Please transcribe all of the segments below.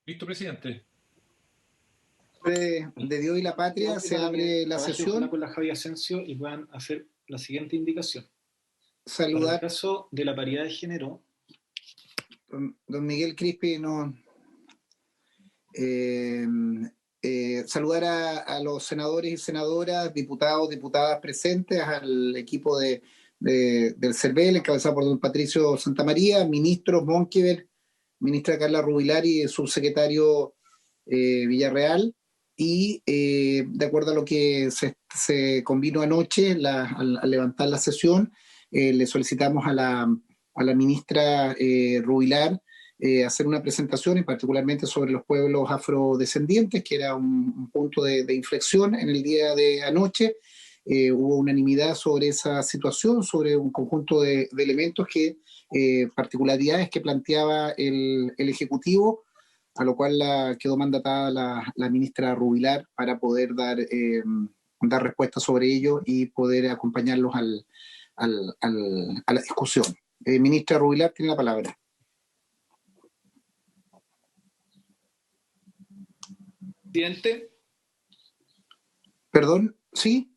Listo, presidente. De Dios y la Patria se Para que abre la trabaje ojalá sesión. con la Javi Asensio y puedan hacer la siguiente indicación. Para el Saludar, caso de la paridad de género, don Miguel Crispi, no, eh, saludar a los senadores y senadoras, diputados, diputadas presentes, al equipo del CERVEL, encabezado por don Patricio Santamaría, ministros Monkever, ministra Carla Rubilar y subsecretario Villarreal. Y de acuerdo a lo que se convino anoche al levantar la sesión, le solicitamos a la ministra Rubilar hacer una presentación, y particularmente sobre los pueblos afrodescendientes, que era un punto de inflexión en el día de anoche. Hubo unanimidad sobre esa situación, sobre un conjunto de elementos particularidades que planteaba el Ejecutivo, a lo cual quedó mandatada la ministra Rubilar para poder dar respuesta sobre ello y poder acompañarlos a la discusión. Ministra Rubilar, tiene la palabra. presidente, Perdón, ¿sí?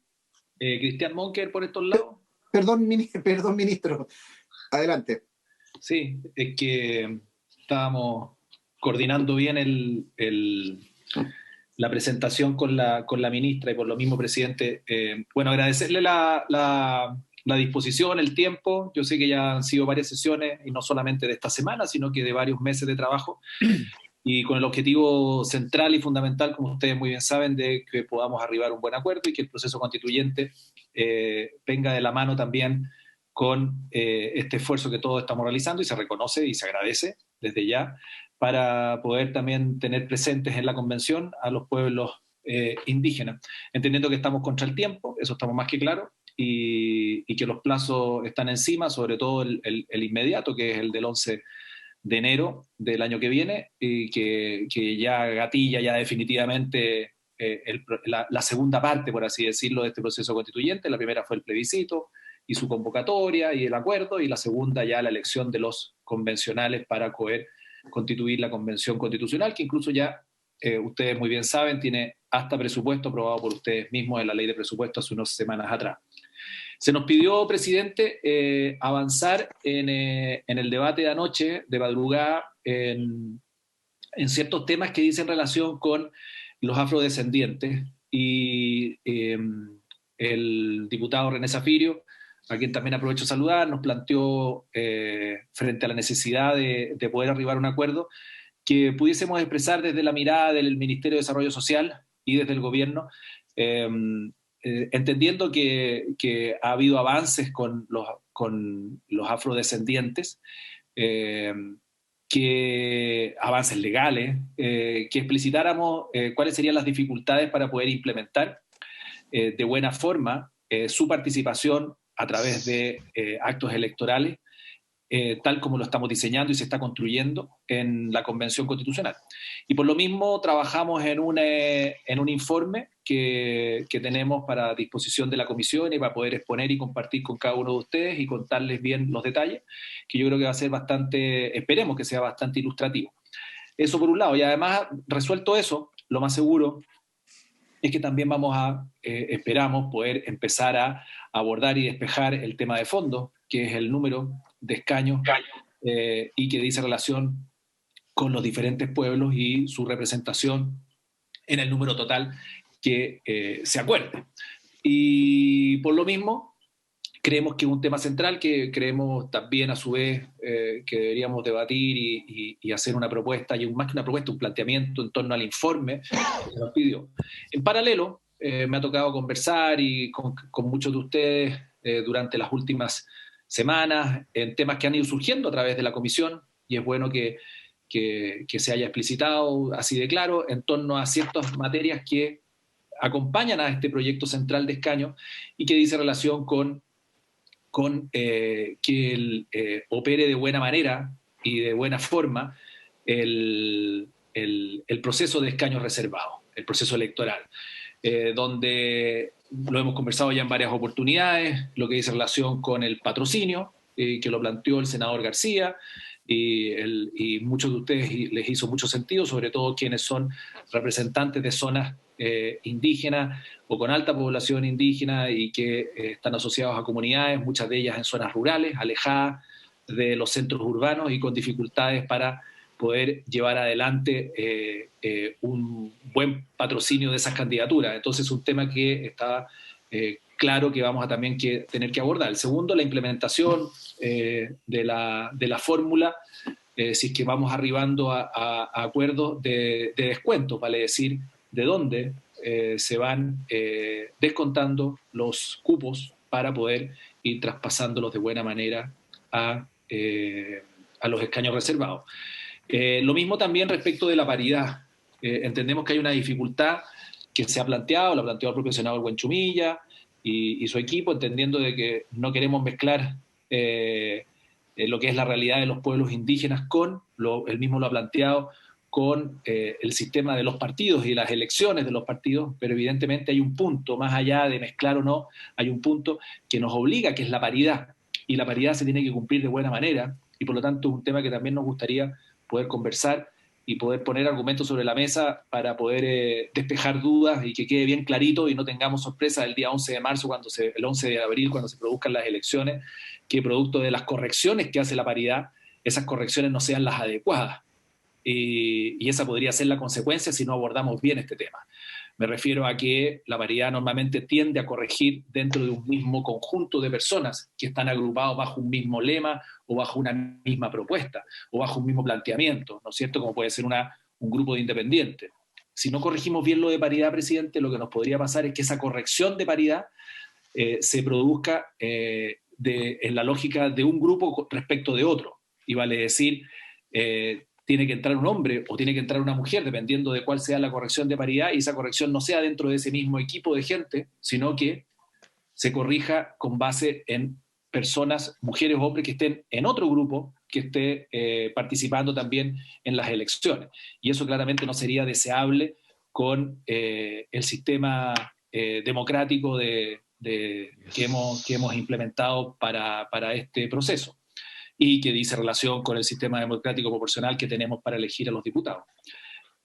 Cristian Monker por estos lados. Perdón, perdón, ministro. Adelante. Sí, es que estábamos coordinando bien la presentación con la ministra y por lo mismo, presidente, bueno, agradecerle la disposición, el tiempo. Yo sé que ya han sido varias sesiones y no solamente de esta semana, sino que de varios meses de trabajo. Y con el objetivo central y fundamental, como ustedes muy bien saben, de que podamos arribar a un buen acuerdo y que el proceso constituyente venga de la mano también con este esfuerzo que todos estamos realizando y se reconoce y se agradece desde ya para poder también tener presentes en la convención a los pueblos indígenas, entendiendo que estamos contra el tiempo, eso estamos más que claro, y que los plazos están encima, sobre todo el inmediato, que es el del 11 de enero del año que viene, y que ya gatilla ya definitivamente la segunda parte, por así decirlo, de este proceso constituyente. La primera fue el plebiscito y su convocatoria y el acuerdo, y la segunda ya la elección de los convencionales para poder constituir la convención constitucional, que incluso ya ustedes muy bien saben, tiene hasta presupuesto aprobado por ustedes mismos en la ley de presupuesto hace unas semanas atrás. Se nos pidió, presidente, avanzar en el debate de anoche, de madrugada, en ciertos temas que dicen relación con los afrodescendientes. Y el diputado René Zafirio, a quien también aprovecho de saludar, nos planteó, frente a la necesidad de poder arribar a un acuerdo, que pudiésemos expresar desde la mirada del Ministerio de Desarrollo Social y desde el gobierno, eh, entendiendo que ha habido avances con los afrodescendientes, eh, que avances legales, que explicitáramos cuáles serían las dificultades para poder implementar de buena forma su participación a través de actos electorales, tal como lo estamos diseñando y se está construyendo en la Convención Constitucional. Y por lo mismo trabajamos en un informe que tenemos para disposición de la comisión y para poder exponer y compartir con cada uno de ustedes y contarles bien los detalles, que yo creo que va a ser bastante, esperemos que sea bastante ilustrativo. Eso por un lado. Y además, resuelto eso, lo más seguro es que también esperamos poder empezar a abordar y despejar el tema de fondo, que es el número de escaños y que dice relación con los diferentes pueblos y su representación en el número total que se acuerde. Y por lo mismo, creemos que es un tema central que creemos también a su vez que deberíamos debatir y hacer una propuesta, y más que una propuesta, un planteamiento en torno al informe que se nos pidió. En paralelo, me ha tocado conversar y con muchos de ustedes durante las últimas semanas en temas que han ido surgiendo a través de la comisión, y es bueno que se haya explicitado así de claro en torno a ciertas materias que acompañan a este proyecto central de escaño y que dice relación con que opere de buena manera y de buena forma el proceso de escaños reservados, el proceso electoral, donde lo hemos conversado ya en varias oportunidades, lo que dice relación con el patrocinio, que lo planteó el senador García, y muchos de ustedes les hizo mucho sentido, sobre todo quienes son representantes de zonas indígenas o con alta población indígena y que están asociados a comunidades, muchas de ellas en zonas rurales, alejadas de los centros urbanos y con dificultades para poder llevar adelante un buen patrocinio de esas candidaturas. Entonces es un tema que está claro que vamos a también tener que abordar. El segundo, la implementación de la fórmula, si es que vamos arribando a acuerdos de descuento, vale decir, de dónde se van descontando los cupos para poder ir traspasándolos de buena manera a los escaños reservados. Lo mismo también respecto de la paridad. Entendemos que hay una dificultad que se ha planteado, la planteó el propio senador Buenchumilla y su equipo, entendiendo de que no queremos mezclar lo que es la realidad de los pueblos indígenas con, él mismo lo ha planteado, con el sistema de los partidos y las elecciones de los partidos, pero evidentemente hay un punto, más allá de mezclar o no, hay un punto que nos obliga, que es la paridad, y la paridad se tiene que cumplir de buena manera, y por lo tanto es un tema que también nos gustaría poder conversar y poder poner argumentos sobre la mesa para poder despejar dudas y que quede bien clarito y no tengamos sorpresas el día 11 de marzo, el 11 de abril, cuando se produzcan las elecciones, que producto de las correcciones que hace la paridad, esas correcciones no sean las adecuadas. Y esa podría ser la consecuencia si no abordamos bien este tema. Me refiero a que la paridad normalmente tiende a corregir dentro de un mismo conjunto de personas que están agrupados bajo un mismo lema o bajo una misma propuesta o bajo un mismo planteamiento, ¿no es cierto? Como puede ser un grupo de independientes. Si no corregimos bien lo de paridad, presidente, lo que nos podría pasar es que esa corrección de paridad se produzca en la lógica de un grupo respecto de otro. Y vale decir, tiene que entrar un hombre o tiene que entrar una mujer, dependiendo de cuál sea la corrección de paridad, y esa corrección no sea dentro de ese mismo equipo de gente, sino que se corrija con base en personas, mujeres o hombres, que estén en otro grupo, que esté participando también en las elecciones. Y eso claramente no sería deseable con el sistema democrático que hemos implementado para este proceso, y que dice relación con el sistema democrático proporcional que tenemos para elegir a los diputados.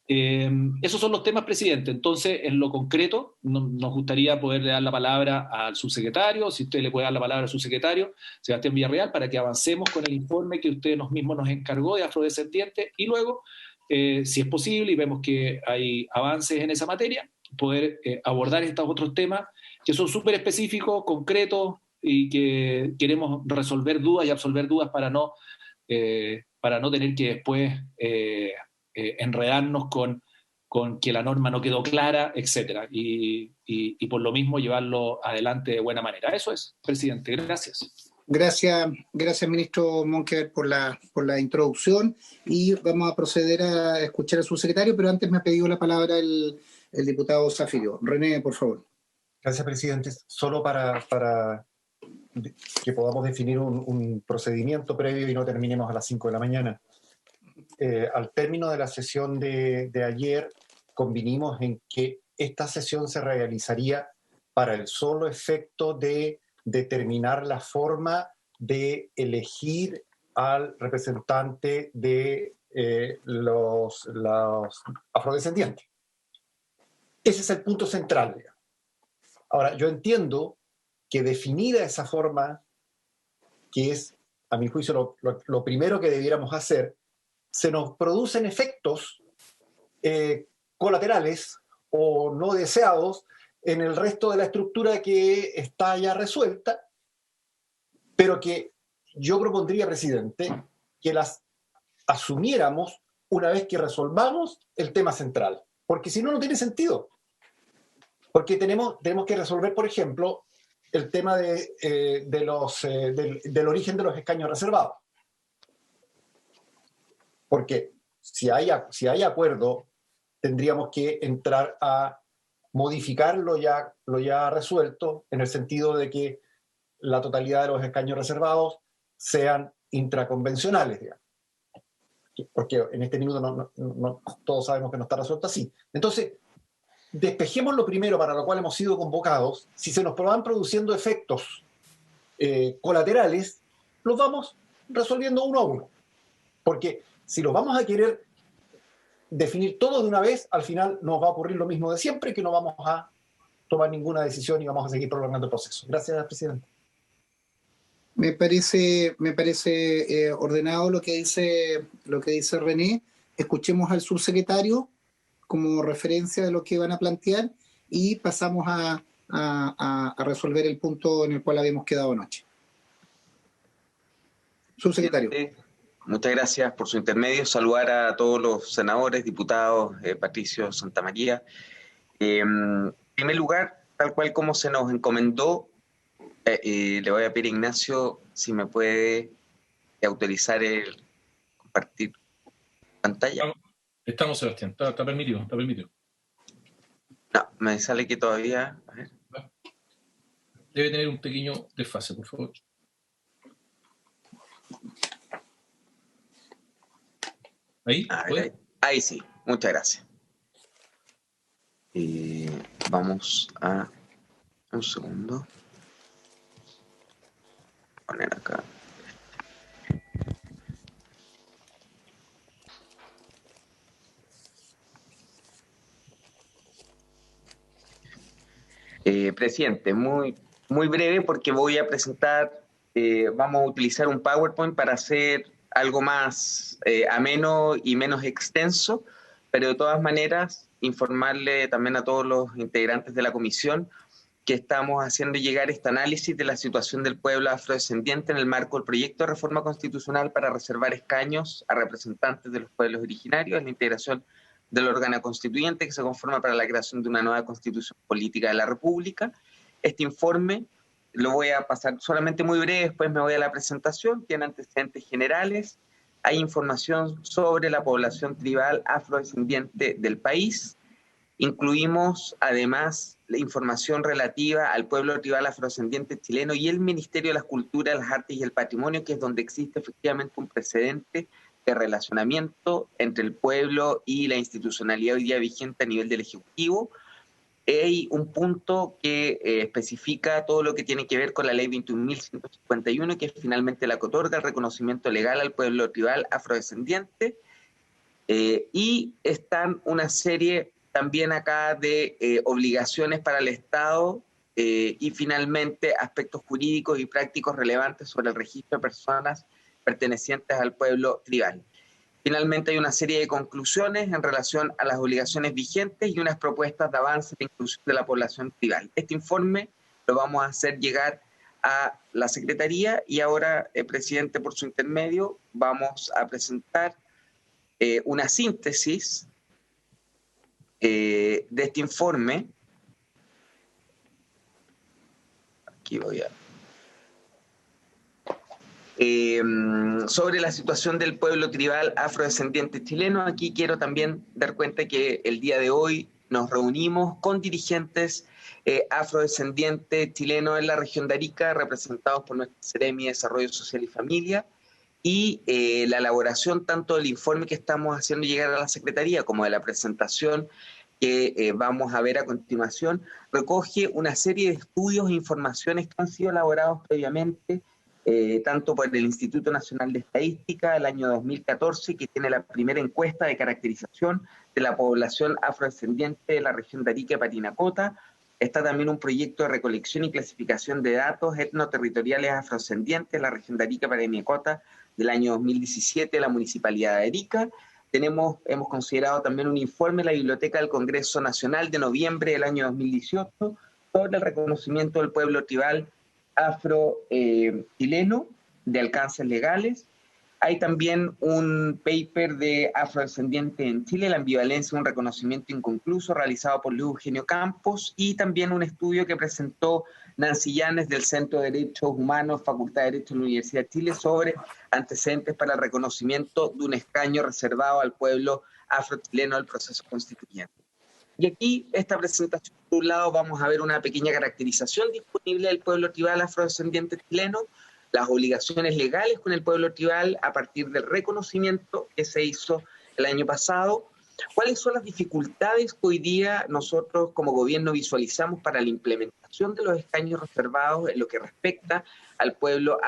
Esos son los temas, presidente. Entonces, en lo concreto, nos gustaría poderle dar la palabra al subsecretario, si usted le puede dar la palabra al subsecretario Sebastián Villarreal, para que avancemos con el informe que usted mismo nos encargó de afrodescendientes, y luego, si es posible y vemos que hay avances en esa materia, poder abordar estos otros temas que son súper específicos, concretos, y que queremos resolver dudas y absolver dudas para no tener que después enredarnos con que la norma no quedó clara, etcétera, y por lo mismo llevarlo adelante de buena manera. Eso es, presidente. Gracias. Gracias, ministro Monker, por la introducción, y vamos a proceder a escuchar a su secretario, pero antes me ha pedido la palabra el diputado Zafirio. René, por favor. Gracias, presidente. Solo para que podamos definir un procedimiento previo y no terminemos a las 5 de la mañana. Al término de la sesión de ayer, convinimos en que esta sesión se realizaría para el solo efecto de determinar la forma de elegir al representante de los afrodescendientes. Ese es el punto central. Ahora, yo entiendo que definida esa forma, que es, a mi juicio, lo primero que debiéramos hacer, se nos producen efectos colaterales o no deseados en el resto de la estructura que está ya resuelta, pero que yo propondría, presidente, que las asumiéramos una vez que resolvamos el tema central, porque si no, no tiene sentido. Porque tenemos que resolver, por ejemplo, el tema del origen de los escaños reservados. Porque si hay acuerdo, tendríamos que entrar a modificar lo ya resuelto, en el sentido de que la totalidad de los escaños reservados sean intraconvencionales, digamos. Porque en este minuto no, todos sabemos que no está resuelto así. Entonces, despejemos lo primero para lo cual hemos sido convocados. Si se nos van produciendo efectos colaterales, los vamos resolviendo uno a uno. Porque si lo vamos a querer definir todo de una vez, al final nos va a ocurrir lo mismo de siempre, que no vamos a tomar ninguna decisión y vamos a seguir prolongando el proceso. Gracias, presidente. Me parece ordenado lo que dice René. Escuchemos al subsecretario como referencia de lo que van a plantear y pasamos a resolver el punto en el cual habíamos quedado anoche. Subsecretario. Muchas gracias por su intermedio. Saludar a todos los senadores, diputados, Patricio Santamaría. En primer lugar, tal cual como se nos encomendó, le voy a pedir a Ignacio si me puede autorizar el compartir pantalla. Estamos, Sebastián. Está permitido, está permitido. No, me sale que todavía... A ver. Debe tener un pequeño desfase, por favor. ¿Ahí? Ahí sí, muchas gracias. Vamos a... Un segundo. Poner acá. Presidente, muy breve porque voy a presentar, vamos a utilizar un PowerPoint para hacer algo más ameno y menos extenso, pero de todas maneras informarle también a todos los integrantes de la comisión que estamos haciendo llegar este análisis de la situación del pueblo afrodescendiente en el marco del proyecto de reforma constitucional para reservar escaños a representantes de los pueblos originarios en la integración del órgano constituyente que se conforma para la creación de una nueva constitución política de la República. Este informe lo voy a pasar solamente muy breve, después me voy a la presentación, tiene antecedentes generales, hay información sobre la población tribal afrodescendiente del país, incluimos además la información relativa al pueblo tribal afrodescendiente chileno y el Ministerio de las Culturas, las Artes y el Patrimonio, que es donde existe efectivamente un precedente de relacionamiento entre el pueblo y la institucionalidad hoy día vigente a nivel del Ejecutivo. Hay un punto que especifica todo lo que tiene que ver con la ley 21.151, que es finalmente la que otorga el reconocimiento legal al pueblo tribal afrodescendiente. Y están una serie también acá de obligaciones para el Estado y finalmente aspectos jurídicos y prácticos relevantes sobre el registro de personas pertenecientes al pueblo tribal. Finalmente hay una serie de conclusiones en relación a las obligaciones vigentes y unas propuestas de avance de inclusión de la población tribal. Este informe lo vamos a hacer llegar a la Secretaría y ahora, presidente, por su intermedio, vamos a presentar una síntesis de este informe. Aquí voy a... sobre la situación del pueblo tribal afrodescendiente chileno. Aquí quiero también dar cuenta que el día de hoy nos reunimos con dirigentes afrodescendientes chilenos en la región de Arica, representados por nuestra Seremi de Desarrollo Social y Familia, y la elaboración tanto del informe que estamos haciendo llegar a la Secretaría como de la presentación que vamos a ver a continuación, recoge una serie de estudios e informaciones que han sido elaborados previamente tanto por el Instituto Nacional de Estadística el año 2014, que tiene la primera encuesta de caracterización de la población afrodescendiente de la región de Arica y Parinacota. Está también un proyecto de recolección y clasificación de datos etnoterritoriales afrodescendientes de la región de Arica y Parinacota del año 2017 de la Municipalidad de Arica. Hemos considerado también un informe de la Biblioteca del Congreso Nacional de noviembre del año 2018 sobre el reconocimiento del pueblo tribal afro-chileno de alcances legales. Hay también un paper de afrodescendiente en Chile, la ambivalencia, un reconocimiento inconcluso, realizado por Luis Eugenio Campos, y también un estudio que presentó Nancy Llanes del Centro de Derechos Humanos, Facultad de Derecho de la Universidad de Chile, sobre antecedentes para el reconocimiento de un escaño reservado al pueblo afrochileno del proceso constituyente. Y aquí, esta presentación, por un lado, vamos a ver una pequeña caracterización disponible del pueblo tribal afrodescendiente chileno, las obligaciones legales con el pueblo tribal a partir del reconocimiento que se hizo el año pasado, cuáles son las dificultades que hoy día nosotros como gobierno visualizamos para la implementación de los escaños reservados en lo que respecta al pueblo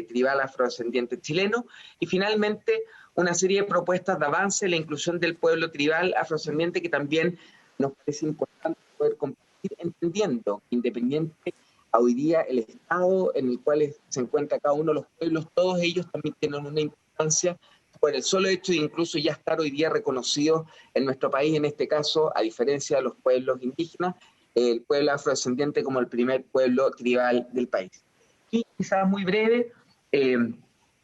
tribal afrodescendiente chileno, y finalmente una serie de propuestas de avance en la inclusión del pueblo tribal afrodescendiente que también nos parece importante poder compartir, entendiendo que independiente a hoy día el estado en el cual se encuentra cada uno de los pueblos, todos ellos también tienen una importancia por el solo hecho de incluso ya estar hoy día reconocidos en nuestro país, en este caso, a diferencia de los pueblos indígenas, el pueblo afrodescendiente como el primer pueblo tribal del país. Y quizás muy breve,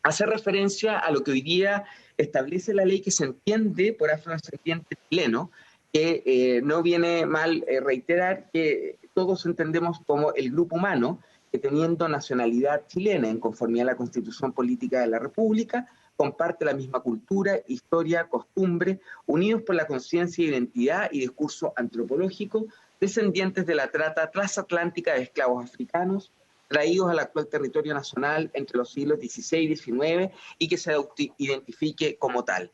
hacer referencia a lo que hoy día establece la ley que se entiende por afrodescendiente chileno, que no viene mal reiterar que todos entendemos como el grupo humano que teniendo nacionalidad chilena en conformidad a la Constitución Política de la República, comparte la misma cultura, historia, costumbre, unidos por la conciencia, identidad y discurso antropológico, descendientes de la trata transatlántica de esclavos africanos, traídos al actual territorio nacional entre los siglos XVI y XIX y que se identifique como tal.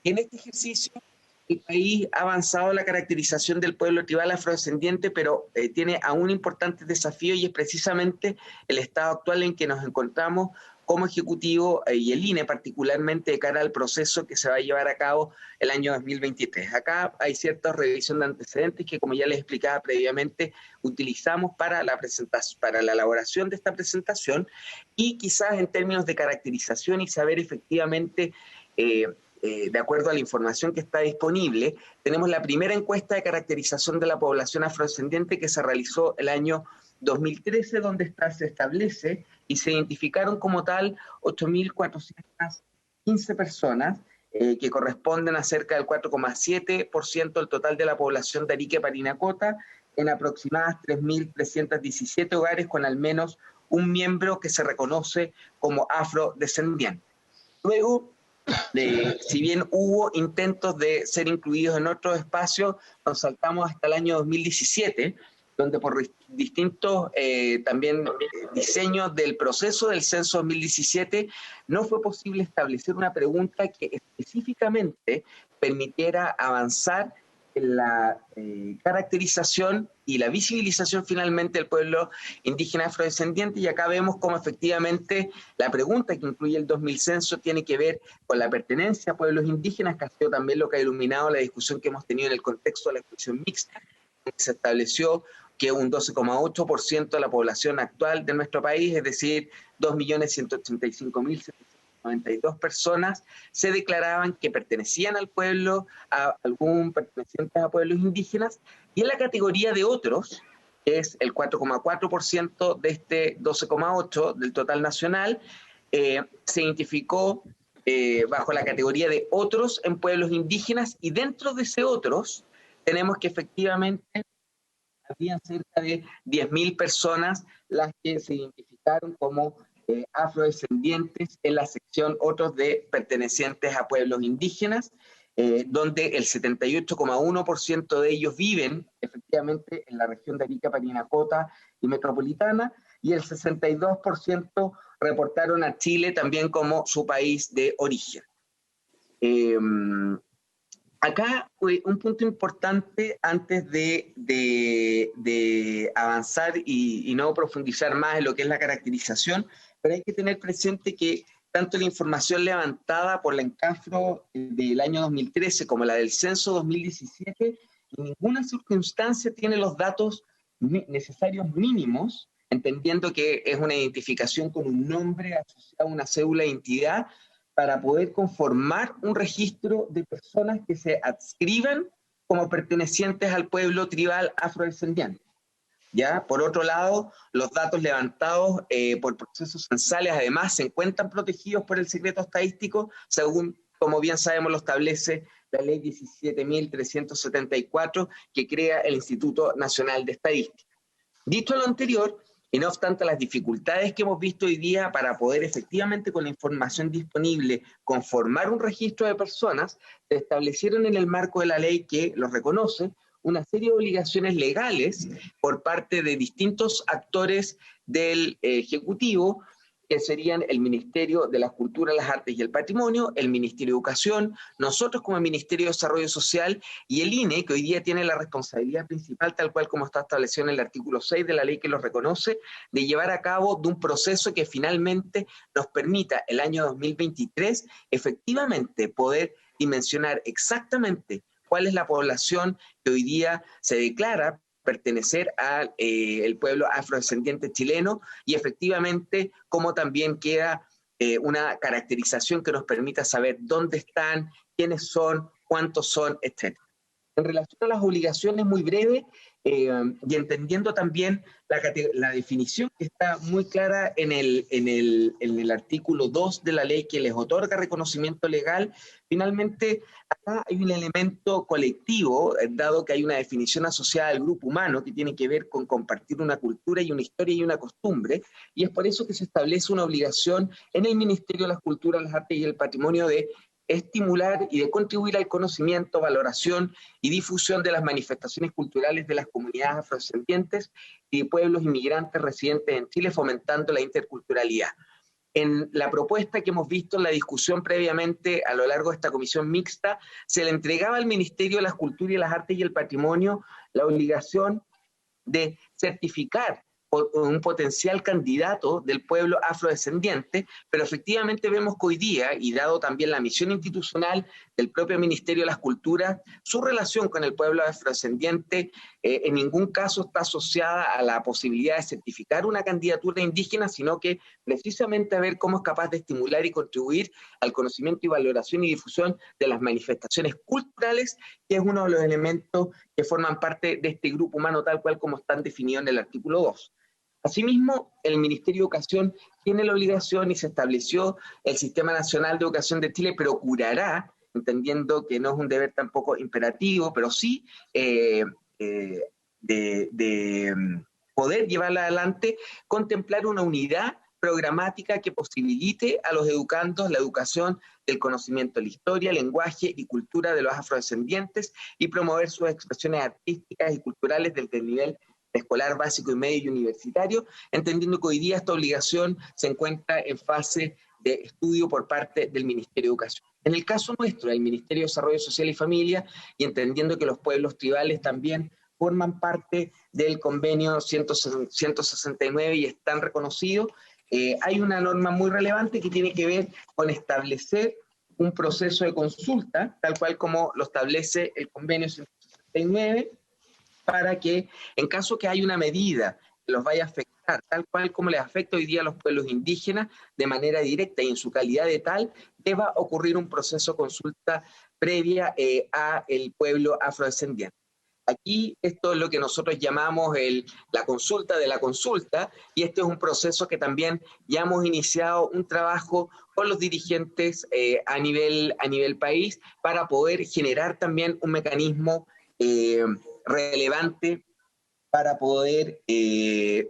En este ejercicio, el país ha avanzado en la caracterización del pueblo tribal afrodescendiente, pero tiene aún importantes desafíos y es precisamente el estado actual en que nos encontramos como Ejecutivo y el INE particularmente de cara al proceso que se va a llevar a cabo el año 2023. Acá hay cierta revisión de antecedentes que, como ya les explicaba previamente, utilizamos para la elaboración de esta presentación y quizás en términos de caracterización y saber efectivamente de acuerdo a la información que está disponible, tenemos la primera encuesta de caracterización de la población afrodescendiente que se realizó el año 2013, donde se establece y se identificaron como tal 8.415 personas, que corresponden a cerca del 4,7% del total de la población de Arica y Parinacota, en aproximadas 3.317 hogares con al menos un miembro que se reconoce como afrodescendiente. Luego, si bien hubo intentos de ser incluidos en otros espacios, nos saltamos hasta el año 2017, donde por distintos también diseños del proceso del censo 2017 no fue posible establecer una pregunta que específicamente permitiera avanzar en la caracterización y la visibilización finalmente del pueblo indígena afrodescendiente, y acá vemos cómo efectivamente la pregunta que incluye el 2000 censo tiene que ver con la pertenencia a pueblos indígenas, que ha sido también lo que ha iluminado la discusión que hemos tenido en el contexto de la exclusión mixta, donde se estableció que un 12,8% de la población actual de nuestro país, es decir, 2.185.792 personas, se declaraban que pertenecían al pueblo, pertenecientes a pueblos indígenas, y en la categoría de otros, que es el 4,4% de este 12,8% del total nacional, se identificó bajo la categoría de otros en pueblos indígenas, y dentro de ese otros tenemos que efectivamente había cerca de 10.000 personas las que se identificaron como afrodescendientes en la sección otros de pertenecientes a pueblos indígenas, donde el 78,1% de ellos viven efectivamente en la región de Arica, Parinacota y Metropolitana, y el 62% reportaron a Chile también como su país de origen. Acá un punto importante antes de avanzar y no profundizar más en lo que es la caracterización, pero hay que tener presente que tanto la información levantada por la Encafro del año 2013 como la del censo 2017, en ninguna circunstancia tiene los datos necesarios mínimos, entendiendo que es una identificación con un nombre asociado a una cédula de identidad, para poder conformar un registro de personas que se adscriban como pertenecientes al pueblo tribal afrodescendiente. ¿Ya? Por otro lado, los datos levantados por procesos censales además se encuentran protegidos por el secreto estadístico, según, como bien sabemos, lo establece la ley 17.374 que crea el Instituto Nacional de Estadística. Dicho lo anterior, y no obstante las dificultades que hemos visto hoy día para poder efectivamente con la información disponible conformar un registro de personas, se establecieron en el marco de la ley que los reconoce una serie de obligaciones legales por parte de distintos actores del Ejecutivo, que serían el Ministerio de la Cultura, las Artes y el Patrimonio, el Ministerio de Educación, nosotros como el Ministerio de Desarrollo Social y el INE, que hoy día tiene la responsabilidad principal, tal cual como está establecido en el artículo 6 de la ley que lo reconoce, de llevar a cabo de un proceso que finalmente nos permita el año 2023 efectivamente poder dimensionar exactamente cuál es la población que hoy día se declara pertenecer al el pueblo afrodescendiente chileno y efectivamente cómo también queda una caracterización que nos permita saber dónde están, quiénes son, cuántos son, etc. En relación a las obligaciones, muy breve, y entendiendo también la definición que está muy clara en el artículo 2 de la ley que les otorga reconocimiento legal, finalmente acá hay un elemento colectivo, dado que hay una definición asociada al grupo humano que tiene que ver con compartir una cultura y una historia y una costumbre, y es por eso que se establece una obligación en el Ministerio de las Culturas, las Artes y el Patrimonio de estimular y de contribuir al conocimiento, valoración y difusión de las manifestaciones culturales de las comunidades afrodescendientes y de pueblos inmigrantes residentes en Chile, fomentando la interculturalidad. En la propuesta que hemos visto en la discusión previamente a lo largo de esta comisión mixta, se le entregaba al Ministerio de las Culturas y las Artes y el Patrimonio la obligación de certificar un potencial candidato del pueblo afrodescendiente, pero efectivamente vemos que hoy día, y dado también la misión institucional del propio Ministerio de las Culturas, su relación con el pueblo afrodescendiente en ningún caso está asociada a la posibilidad de certificar una candidatura indígena, sino que precisamente a ver cómo es capaz de estimular y contribuir al conocimiento y valoración y difusión de las manifestaciones culturales, que es uno de los elementos que forman parte de este grupo humano tal cual como están definidos en el artículo 2. Asimismo, el Ministerio de Educación tiene la obligación y se estableció el Sistema Nacional de Educación de Chile procurará, entendiendo que no es un deber tampoco imperativo, pero sí de poder llevarla adelante, contemplar una unidad programática que posibilite a los educandos la educación del conocimiento de la historia, lenguaje y cultura de los afrodescendientes y promover sus expresiones artísticas y culturales desde el nivel escolar, básico y medio y universitario, entendiendo que hoy día esta obligación se encuentra en fase de estudio por parte del Ministerio de Educación. En el caso nuestro, el Ministerio de Desarrollo Social y Familia, y entendiendo que los pueblos tribales también forman parte del convenio 169 y están reconocidos, hay una norma muy relevante que tiene que ver con establecer un proceso de consulta, tal cual como lo establece el convenio 169, para que en caso que haya una medida que los vaya a afectar, tal cual como les afecta hoy día a los pueblos indígenas, de manera directa y en su calidad de tal, deba ocurrir un proceso de consulta previa a el pueblo afrodescendiente. Aquí esto es lo que nosotros llamamos la consulta de la consulta, y este es un proceso que también ya hemos iniciado un trabajo con los dirigentes a nivel país para poder generar también un mecanismo relevante para poder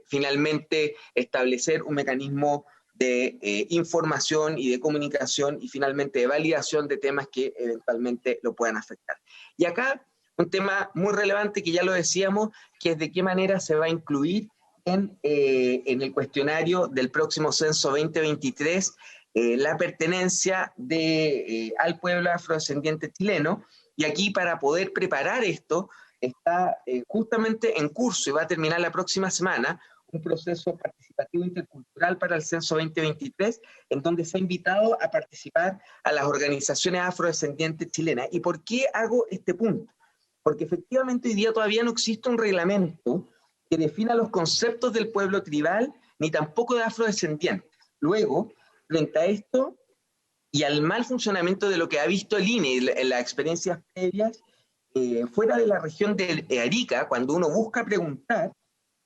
finalmente establecer un mecanismo de información y de comunicación y finalmente de validación de temas que eventualmente lo puedan afectar. Y acá un tema muy relevante que ya lo decíamos, que es de qué manera se va a incluir en el cuestionario del próximo censo 2023 la pertenencia al pueblo afrodescendiente chileno. Y aquí para poder preparar esto está justamente en curso y va a terminar la próxima semana un proceso participativo intercultural para el censo 2023, en donde se ha invitado a participar a las organizaciones afrodescendientes chilenas. ¿Y por qué hago este punto? Porque efectivamente hoy día todavía no existe un reglamento que defina los conceptos del pueblo tribal, ni tampoco de afrodescendientes. Luego, frente a esto y al mal funcionamiento de lo que ha visto el INE en las experiencias previas, fuera de la región de Arica, cuando uno busca preguntar,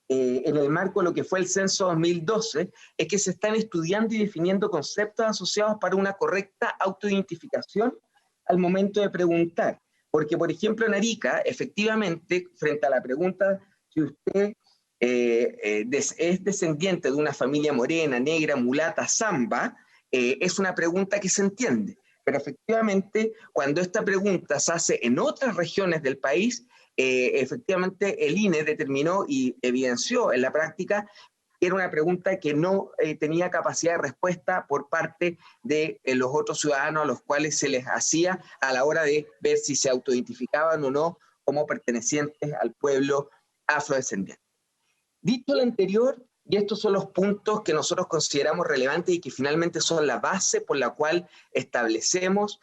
en el marco de lo que fue el censo 2012, es que se están estudiando y definiendo conceptos asociados para una correcta autoidentificación al momento de preguntar. Porque, por ejemplo, en Arica, efectivamente, frente a la pregunta si usted es descendiente de una familia morena, negra, mulata, zamba, es una pregunta que se entiende. Pero efectivamente, cuando esta pregunta se hace en otras regiones del país, efectivamente el INE determinó y evidenció en la práctica era una pregunta que no tenía capacidad de respuesta por parte de los otros ciudadanos a los cuales se les hacía a la hora de ver si se autoidentificaban o no como pertenecientes al pueblo afrodescendiente. Dicho lo anterior, y estos son los puntos que nosotros consideramos relevantes y que finalmente son la base por la cual establecemos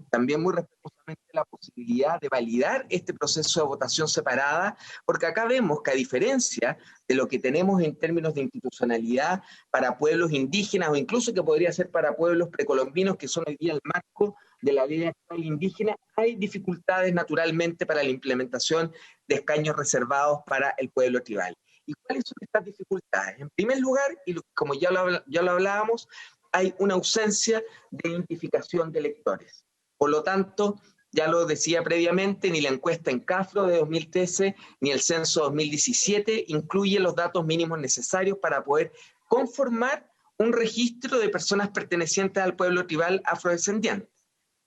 también muy respetuosamente la posibilidad de validar este proceso de votación separada, porque acá vemos que a diferencia de lo que tenemos en términos de institucionalidad para pueblos indígenas o incluso que podría ser para pueblos precolombinos que son hoy día el marco de la ley actual indígena, hay dificultades naturalmente para la implementación de escaños reservados para el pueblo tribal. ¿Y cuáles son estas dificultades? En primer lugar, y como ya lo hablábamos, hay una ausencia de identificación de electores. Por lo tanto, ya lo decía previamente, ni la encuesta en CAFRO de 2013 ni el censo 2017 incluyen los datos mínimos necesarios para poder conformar un registro de personas pertenecientes al pueblo tribal afrodescendiente.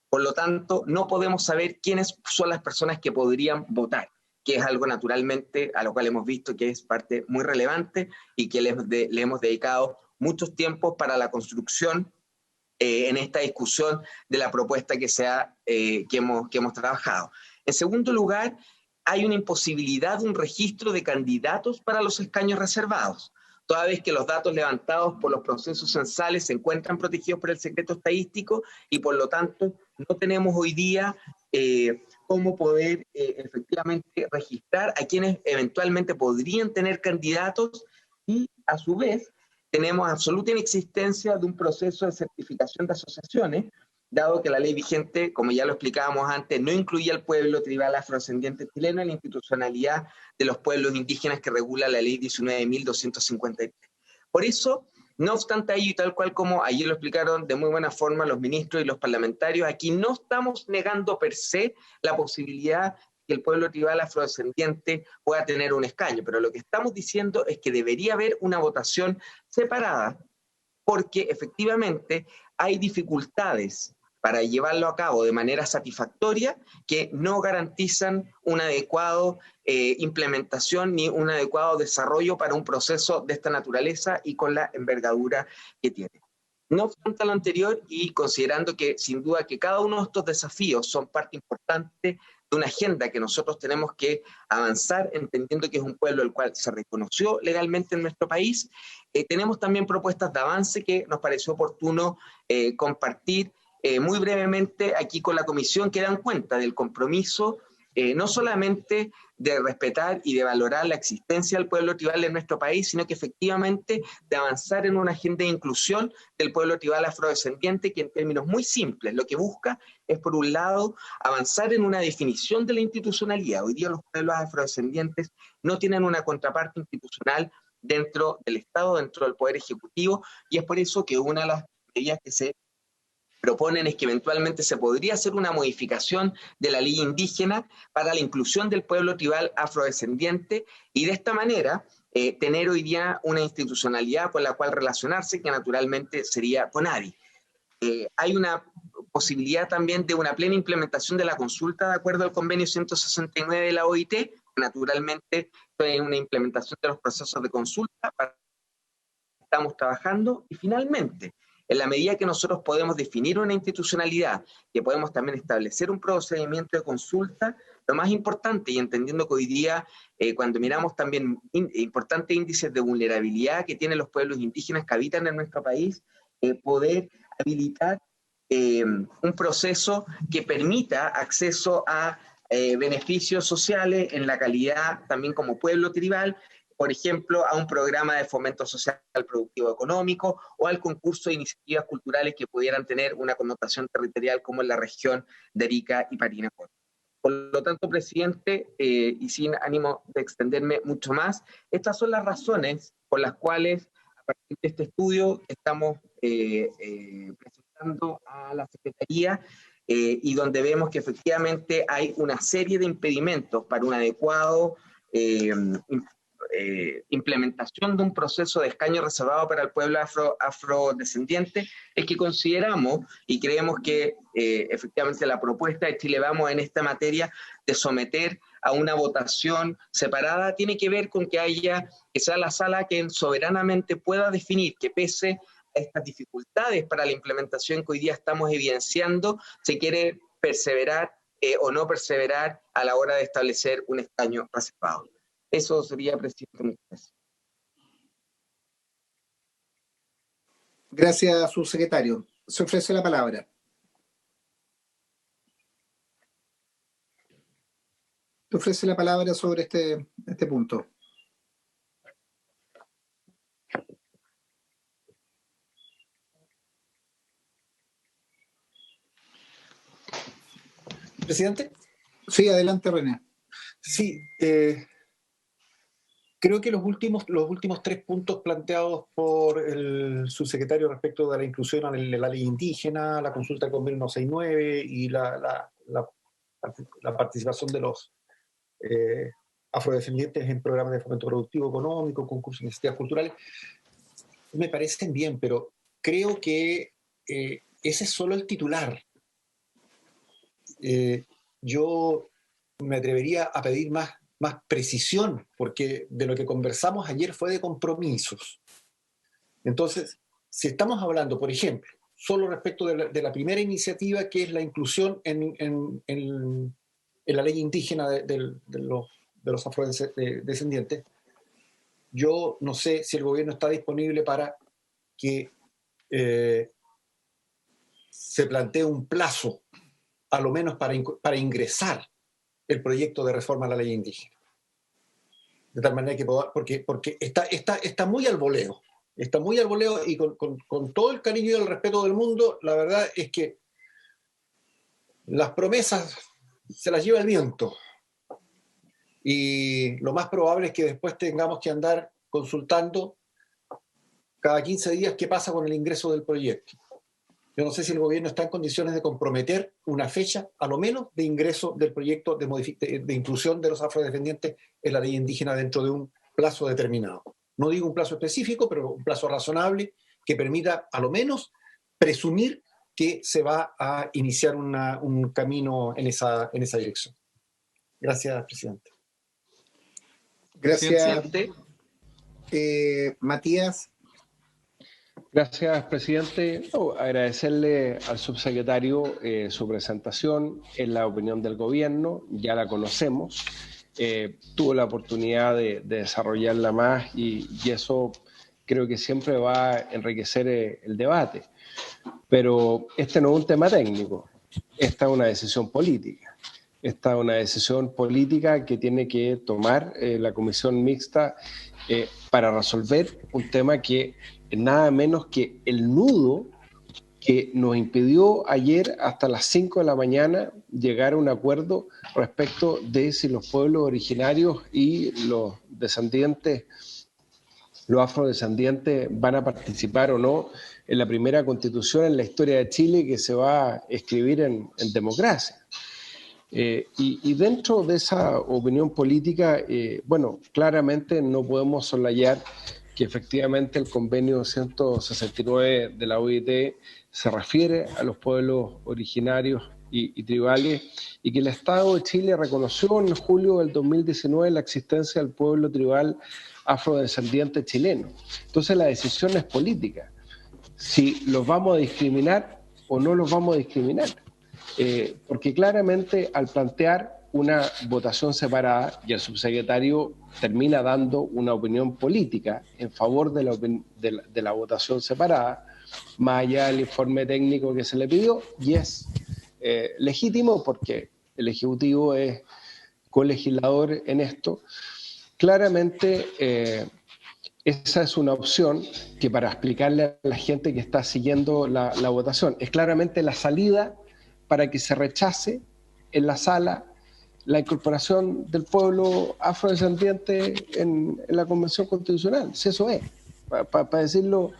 Por lo tanto, no podemos saber quiénes son las personas que podrían votar, que es algo naturalmente a lo cual hemos visto que es parte muy relevante y que le hemos dedicado muchos tiempos para la construcción en esta discusión de la propuesta que hemos trabajado. En segundo lugar, hay una imposibilidad de un registro de candidatos para los escaños reservados, toda vez que los datos levantados por los procesos censales se encuentran protegidos por el secreto estadístico y por lo tanto no tenemos hoy día cómo poder efectivamente registrar a quienes eventualmente podrían tener candidatos y a su vez tenemos absoluta inexistencia de un proceso de certificación de asociaciones, dado que la ley vigente, como ya lo explicábamos antes, no incluye al pueblo tribal afrodescendiente chileno en la institucionalidad de los pueblos indígenas que regula la ley 19.253. Por eso, no obstante ello, y tal cual como ayer lo explicaron de muy buena forma los ministros y los parlamentarios, aquí no estamos negando per se la posibilidad que el pueblo tribal afrodescendiente pueda tener un escaño, pero lo que estamos diciendo es que debería haber una votación separada, porque efectivamente hay dificultades para llevarlo a cabo de manera satisfactoria que no garantizan una adecuada implementación ni un adecuado desarrollo para un proceso de esta naturaleza y con la envergadura que tiene. No obstante lo anterior y considerando que sin duda que cada uno de estos desafíos son parte importante de una agenda que nosotros tenemos que avanzar, entendiendo que es un pueblo el cual se reconoció legalmente en nuestro país, tenemos también propuestas de avance que nos pareció oportuno compartir muy brevemente aquí con la comisión, que dan cuenta del compromiso no solamente de respetar y de valorar la existencia del pueblo tribal en nuestro país, sino que efectivamente de avanzar en una agenda de inclusión del pueblo tribal afrodescendiente que en términos muy simples lo que busca es, por un lado, avanzar en una definición de la institucionalidad. Hoy día los pueblos afrodescendientes no tienen una contraparte institucional dentro del Estado, dentro del Poder Ejecutivo, y es por eso que una de las medidas que se proponen es que eventualmente se podría hacer una modificación de la ley indígena para la inclusión del pueblo tribal afrodescendiente y de esta manera tener hoy día una institucionalidad con la cual relacionarse que naturalmente sería CONADI. Hay una posibilidad también de una plena implementación de la consulta de acuerdo al convenio 169 de la OIT, naturalmente es una implementación de los procesos de consulta para que estamos trabajando y finalmente en la medida que nosotros podemos definir una institucionalidad, que podemos también establecer un procedimiento de consulta, lo más importante, y entendiendo que hoy día, cuando miramos también importantes índices de vulnerabilidad que tienen los pueblos indígenas que habitan en nuestro país, poder habilitar un proceso que permita acceso a beneficios sociales en la calidad también como pueblo tribal, por ejemplo, a un programa de fomento social productivo económico o al concurso de iniciativas culturales que pudieran tener una connotación territorial como en la región de Arica y Parinacota. Por lo tanto, presidente, y sin ánimo de extenderme mucho más, estas son las razones por las cuales, a partir de este estudio, estamos presentando a la Secretaría y donde vemos que efectivamente hay una serie de impedimentos para un adecuado implementación de un proceso de escaño reservado para el pueblo afrodescendiente, es que consideramos y creemos que efectivamente la propuesta de Chile Vamos en esta materia de someter a una votación separada, tiene que ver con que sea la sala quien soberanamente pueda definir que pese a estas dificultades para la implementación que hoy día estamos evidenciando, se quiere perseverar o no perseverar a la hora de establecer un escaño reservado. Eso sería, presidente. Muchas gracias. Gracias, subsecretario. Se ofrece la palabra. Te ofrece la palabra sobre este punto. Presidente. Sí, adelante, René. Sí, creo que los últimos 3 puntos planteados por el subsecretario respecto de la inclusión en la ley indígena, la consulta del convenio 169 y la participación de los afrodescendientes en programas de fomento productivo económico, concursos de iniciativas culturales, me parecen bien, pero creo que ese es solo el titular. Yo me atrevería a pedir más precisión, porque de lo que conversamos ayer fue de compromisos. Entonces, si estamos hablando, por ejemplo, solo respecto de la primera iniciativa, que es la inclusión en la ley indígena de los afrodescendientes, yo no sé si el gobierno está disponible para que se plantee un plazo, a lo menos para ingresar el proyecto de reforma a la ley indígena. De tal manera que porque está muy al voleo. Está muy al voleo y con todo el cariño y el respeto del mundo, la verdad es que las promesas se las lleva el viento. Y lo más probable es que después tengamos que andar consultando cada 15 días qué pasa con el ingreso del proyecto. Yo no sé si el gobierno está en condiciones de comprometer una fecha, a lo menos, de ingreso del proyecto de inclusión de los afrodescendientes en la ley indígena dentro de un plazo determinado. No digo un plazo específico, pero un plazo razonable que permita, a lo menos, presumir que se va a iniciar un camino en esa dirección. Gracias, presidente. Gracias, Matías. Gracias, presidente. Agradecerle al subsecretario su presentación. Es la opinión del gobierno, ya la conocemos. Tuvo la oportunidad de desarrollarla más y eso creo que siempre va a enriquecer el debate. Pero este no es un tema técnico, esta es una decisión política. Esta es una decisión política que tiene que tomar la comisión mixta para resolver un tema que nada menos que el nudo que nos impidió ayer hasta las 5 de la mañana llegar a un acuerdo respecto de si los pueblos originarios y los descendientes, los afrodescendientes, van a participar o no en la primera constitución en la historia de Chile que se va a escribir en democracia. Y dentro de esa opinión política, bueno, claramente no podemos soslayar que efectivamente el convenio 169 de la OIT se refiere a los pueblos originarios y tribales y que el Estado de Chile reconoció en julio del 2019 la existencia del pueblo tribal afrodescendiente chileno. Entonces la decisión es política, si los vamos a discriminar o no los vamos a discriminar. Porque claramente al plantear una votación separada y el subsecretario termina dando una opinión política en favor de la votación separada, más allá del informe técnico que se le pidió, y es legítimo porque el Ejecutivo es colegislador en esto. Claramente esa es una opción que, para explicarle a la gente que está siguiendo la votación, es claramente la salida para que se rechace en la sala la incorporación del pueblo afrodescendiente en la Convención Constitucional. Si eso es, para decirlo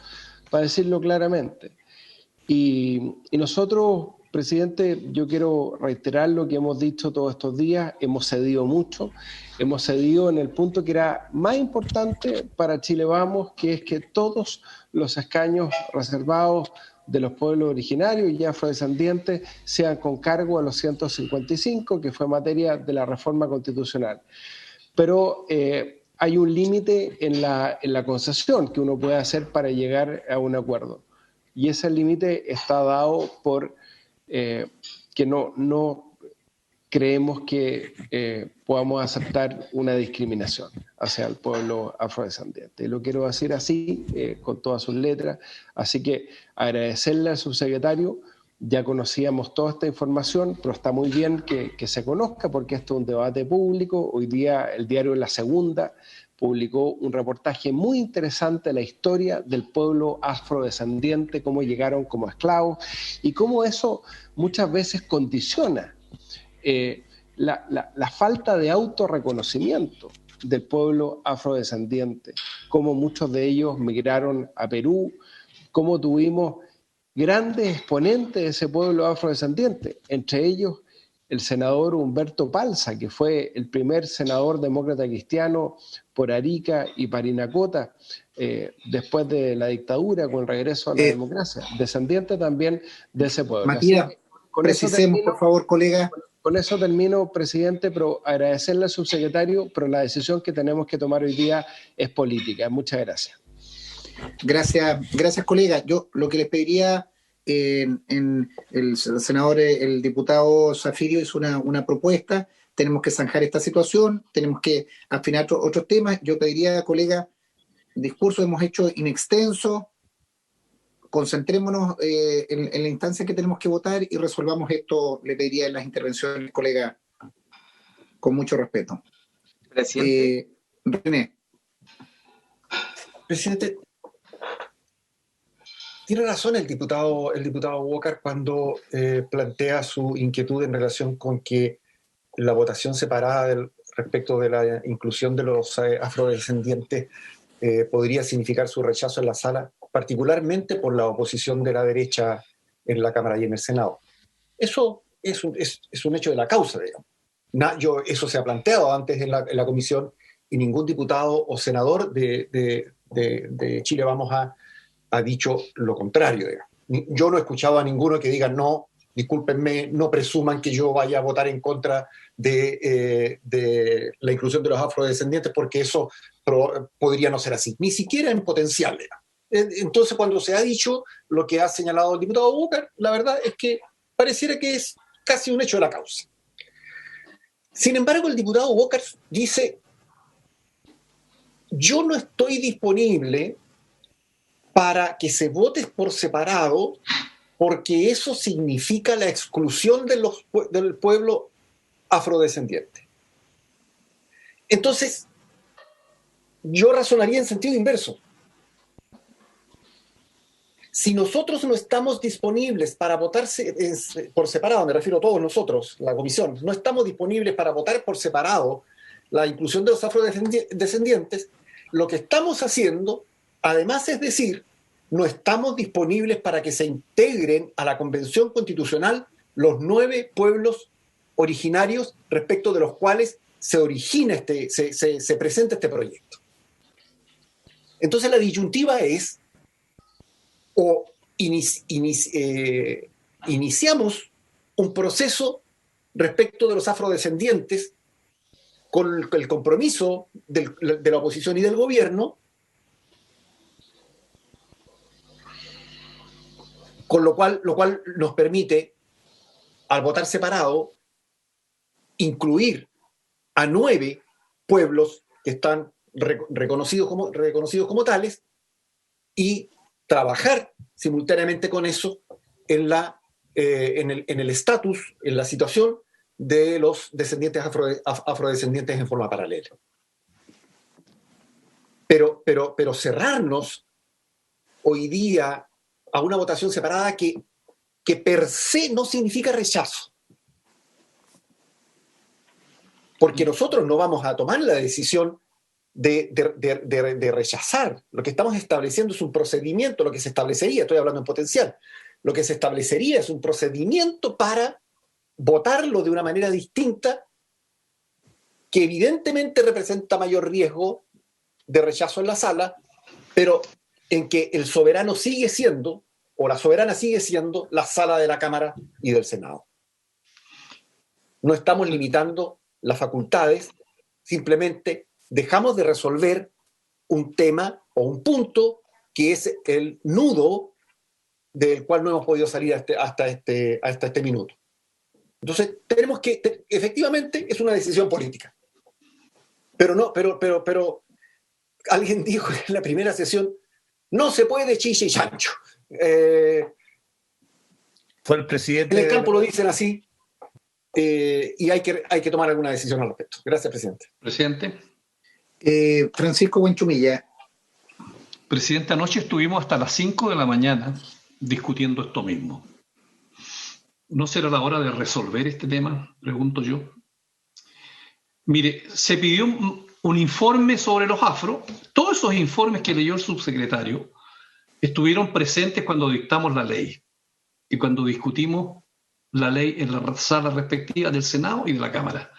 claramente. Y nosotros, presidente, yo quiero reiterar lo que hemos dicho todos estos días. Hemos cedido mucho, hemos cedido en el punto que era más importante para Chile Vamos, que es que todos los escaños reservados de los pueblos originarios y afrodescendientes sean con cargo a los 155, que fue materia de la reforma constitucional. Pero hay un límite en la concesión que uno puede hacer para llegar a un acuerdo. Y ese límite está dado por que no creemos que podamos aceptar una discriminación hacia el pueblo afrodescendiente. Y lo quiero decir así, con todas sus letras. Así que agradecerle al subsecretario. Ya conocíamos toda esta información, pero está muy bien que se conozca porque esto es un debate público. Hoy día el diario La Segunda publicó un reportaje muy interesante de la historia del pueblo afrodescendiente, cómo llegaron como esclavos y cómo eso muchas veces condiciona la falta de autorreconocimiento del pueblo afrodescendiente, cómo muchos de ellos migraron a Perú, cómo tuvimos grandes exponentes de ese pueblo afrodescendiente, entre ellos el senador Humberto Palza, que fue el primer senador demócrata cristiano por Arica y Parinacota, después de la dictadura, con el regreso a la democracia, descendiente también de ese pueblo. Matías, precisemos, por favor, colega. Con eso termino, presidente, pero agradecerle al subsecretario, pero la decisión que tenemos que tomar hoy día es política. Muchas gracias. Gracias, colega. Yo lo que les pediría, el senador, el diputado Zafirio hizo una propuesta, tenemos que zanjar esta situación, tenemos que afinar otros temas. Yo pediría, colega, discurso hemos hecho inextenso, concentrémonos en la instancia que tenemos que votar y resolvamos esto, le pediría en las intervenciones, colega, con mucho respeto. Presidente. René. Presidente, tiene razón el diputado Walker cuando plantea su inquietud en relación con que la votación separada respecto de la inclusión de los afrodescendientes podría significar su rechazo en la sala, particularmente por la oposición de la derecha en la Cámara y en el Senado. Eso es un hecho de la causa, digamos. Eso se ha planteado antes en la comisión y ningún diputado o senador de Chile Vamos ha dicho lo contrario, digamos. Yo no he escuchado a ninguno que diga no, discúlpenme, no presuman que yo vaya a votar en contra de la inclusión de los afrodescendientes porque eso podría no ser así, ni siquiera en potencial. Entonces, cuando se ha dicho lo que ha señalado el diputado Walker, la verdad es que pareciera que es casi un hecho de la causa. Sin embargo, el diputado Walker dice: yo no estoy disponible para que se vote por separado porque eso significa la exclusión del pueblo afrodescendiente. Entonces, yo razonaría en sentido inverso. Si nosotros no estamos disponibles para votar por separado, me refiero a todos nosotros, la comisión, no estamos disponibles para votar por separado la inclusión de los afrodescendientes, lo que estamos haciendo, además, es decir, no estamos disponibles para que se integren a la Convención Constitucional los 9 pueblos originarios respecto de los cuales se origina se presenta este proyecto. Entonces la disyuntiva es: o iniciamos un proceso respecto de los afrodescendientes con el compromiso de la oposición y del gobierno, con lo cual nos permite, al votar separado, incluir a 9 pueblos que están reconocidos como tales y trabajar simultáneamente con eso en el estatus, en la situación de los descendientes afrodescendientes en forma paralela. Pero cerrarnos hoy día a una votación separada que per se no significa rechazo, porque nosotros no vamos a tomar la decisión de rechazar. Lo que estamos estableciendo es un procedimiento, lo que se establecería, estoy hablando en potencial, lo que se establecería es un procedimiento para votarlo de una manera distinta que evidentemente representa mayor riesgo de rechazo en la sala, pero en que el soberano sigue siendo o la soberana sigue siendo la sala de la Cámara y del Senado. No estamos limitando las facultades, simplemente dejamos de resolver un tema o un punto que es el nudo del cual no hemos podido salir hasta este minuto. Entonces, tenemos que, efectivamente, es una decisión política. Pero alguien dijo en la primera sesión, no se puede chicha y chancho. Fue el presidente. En el campo lo dicen así, y hay que tomar alguna decisión al respecto. Gracias, presidente. Presidente. Francisco Buenchumilla. Presidente, anoche estuvimos hasta las 5 de la mañana discutiendo esto mismo. ¿No será la hora de resolver este tema? Pregunto yo. Mire, se pidió un informe sobre los afro. Todos esos informes que leyó el subsecretario estuvieron presentes cuando dictamos la ley y cuando discutimos la ley en la sala respectiva del Senado y de la Cámara.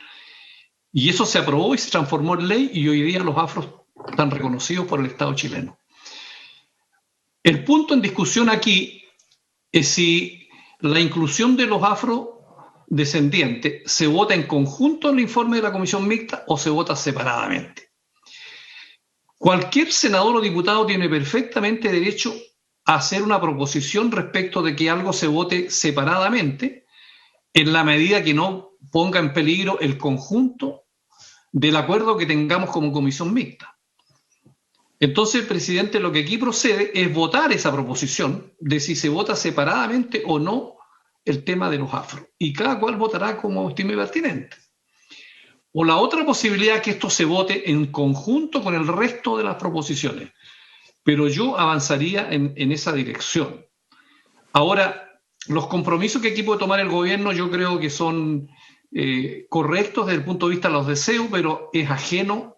Y eso se aprobó y se transformó en ley y hoy día los afros están reconocidos por el Estado chileno. El punto en discusión aquí es si la inclusión de los afrodescendientes se vota en conjunto en el informe de la Comisión Mixta o se vota separadamente. Cualquier senador o diputado tiene perfectamente derecho a hacer una proposición respecto de que algo se vote separadamente en la medida que no ponga en peligro el conjunto del acuerdo que tengamos como Comisión Mixta. Entonces, presidente, lo que aquí procede es votar esa proposición de si se vota separadamente o no el tema de los afro. Y cada cual votará como estime pertinente. O la otra posibilidad es que esto se vote en conjunto con el resto de las proposiciones. Pero yo avanzaría en esa dirección. Ahora, los compromisos que aquí puede tomar el gobierno yo creo que son correctos desde el punto de vista de los deseos, pero es ajeno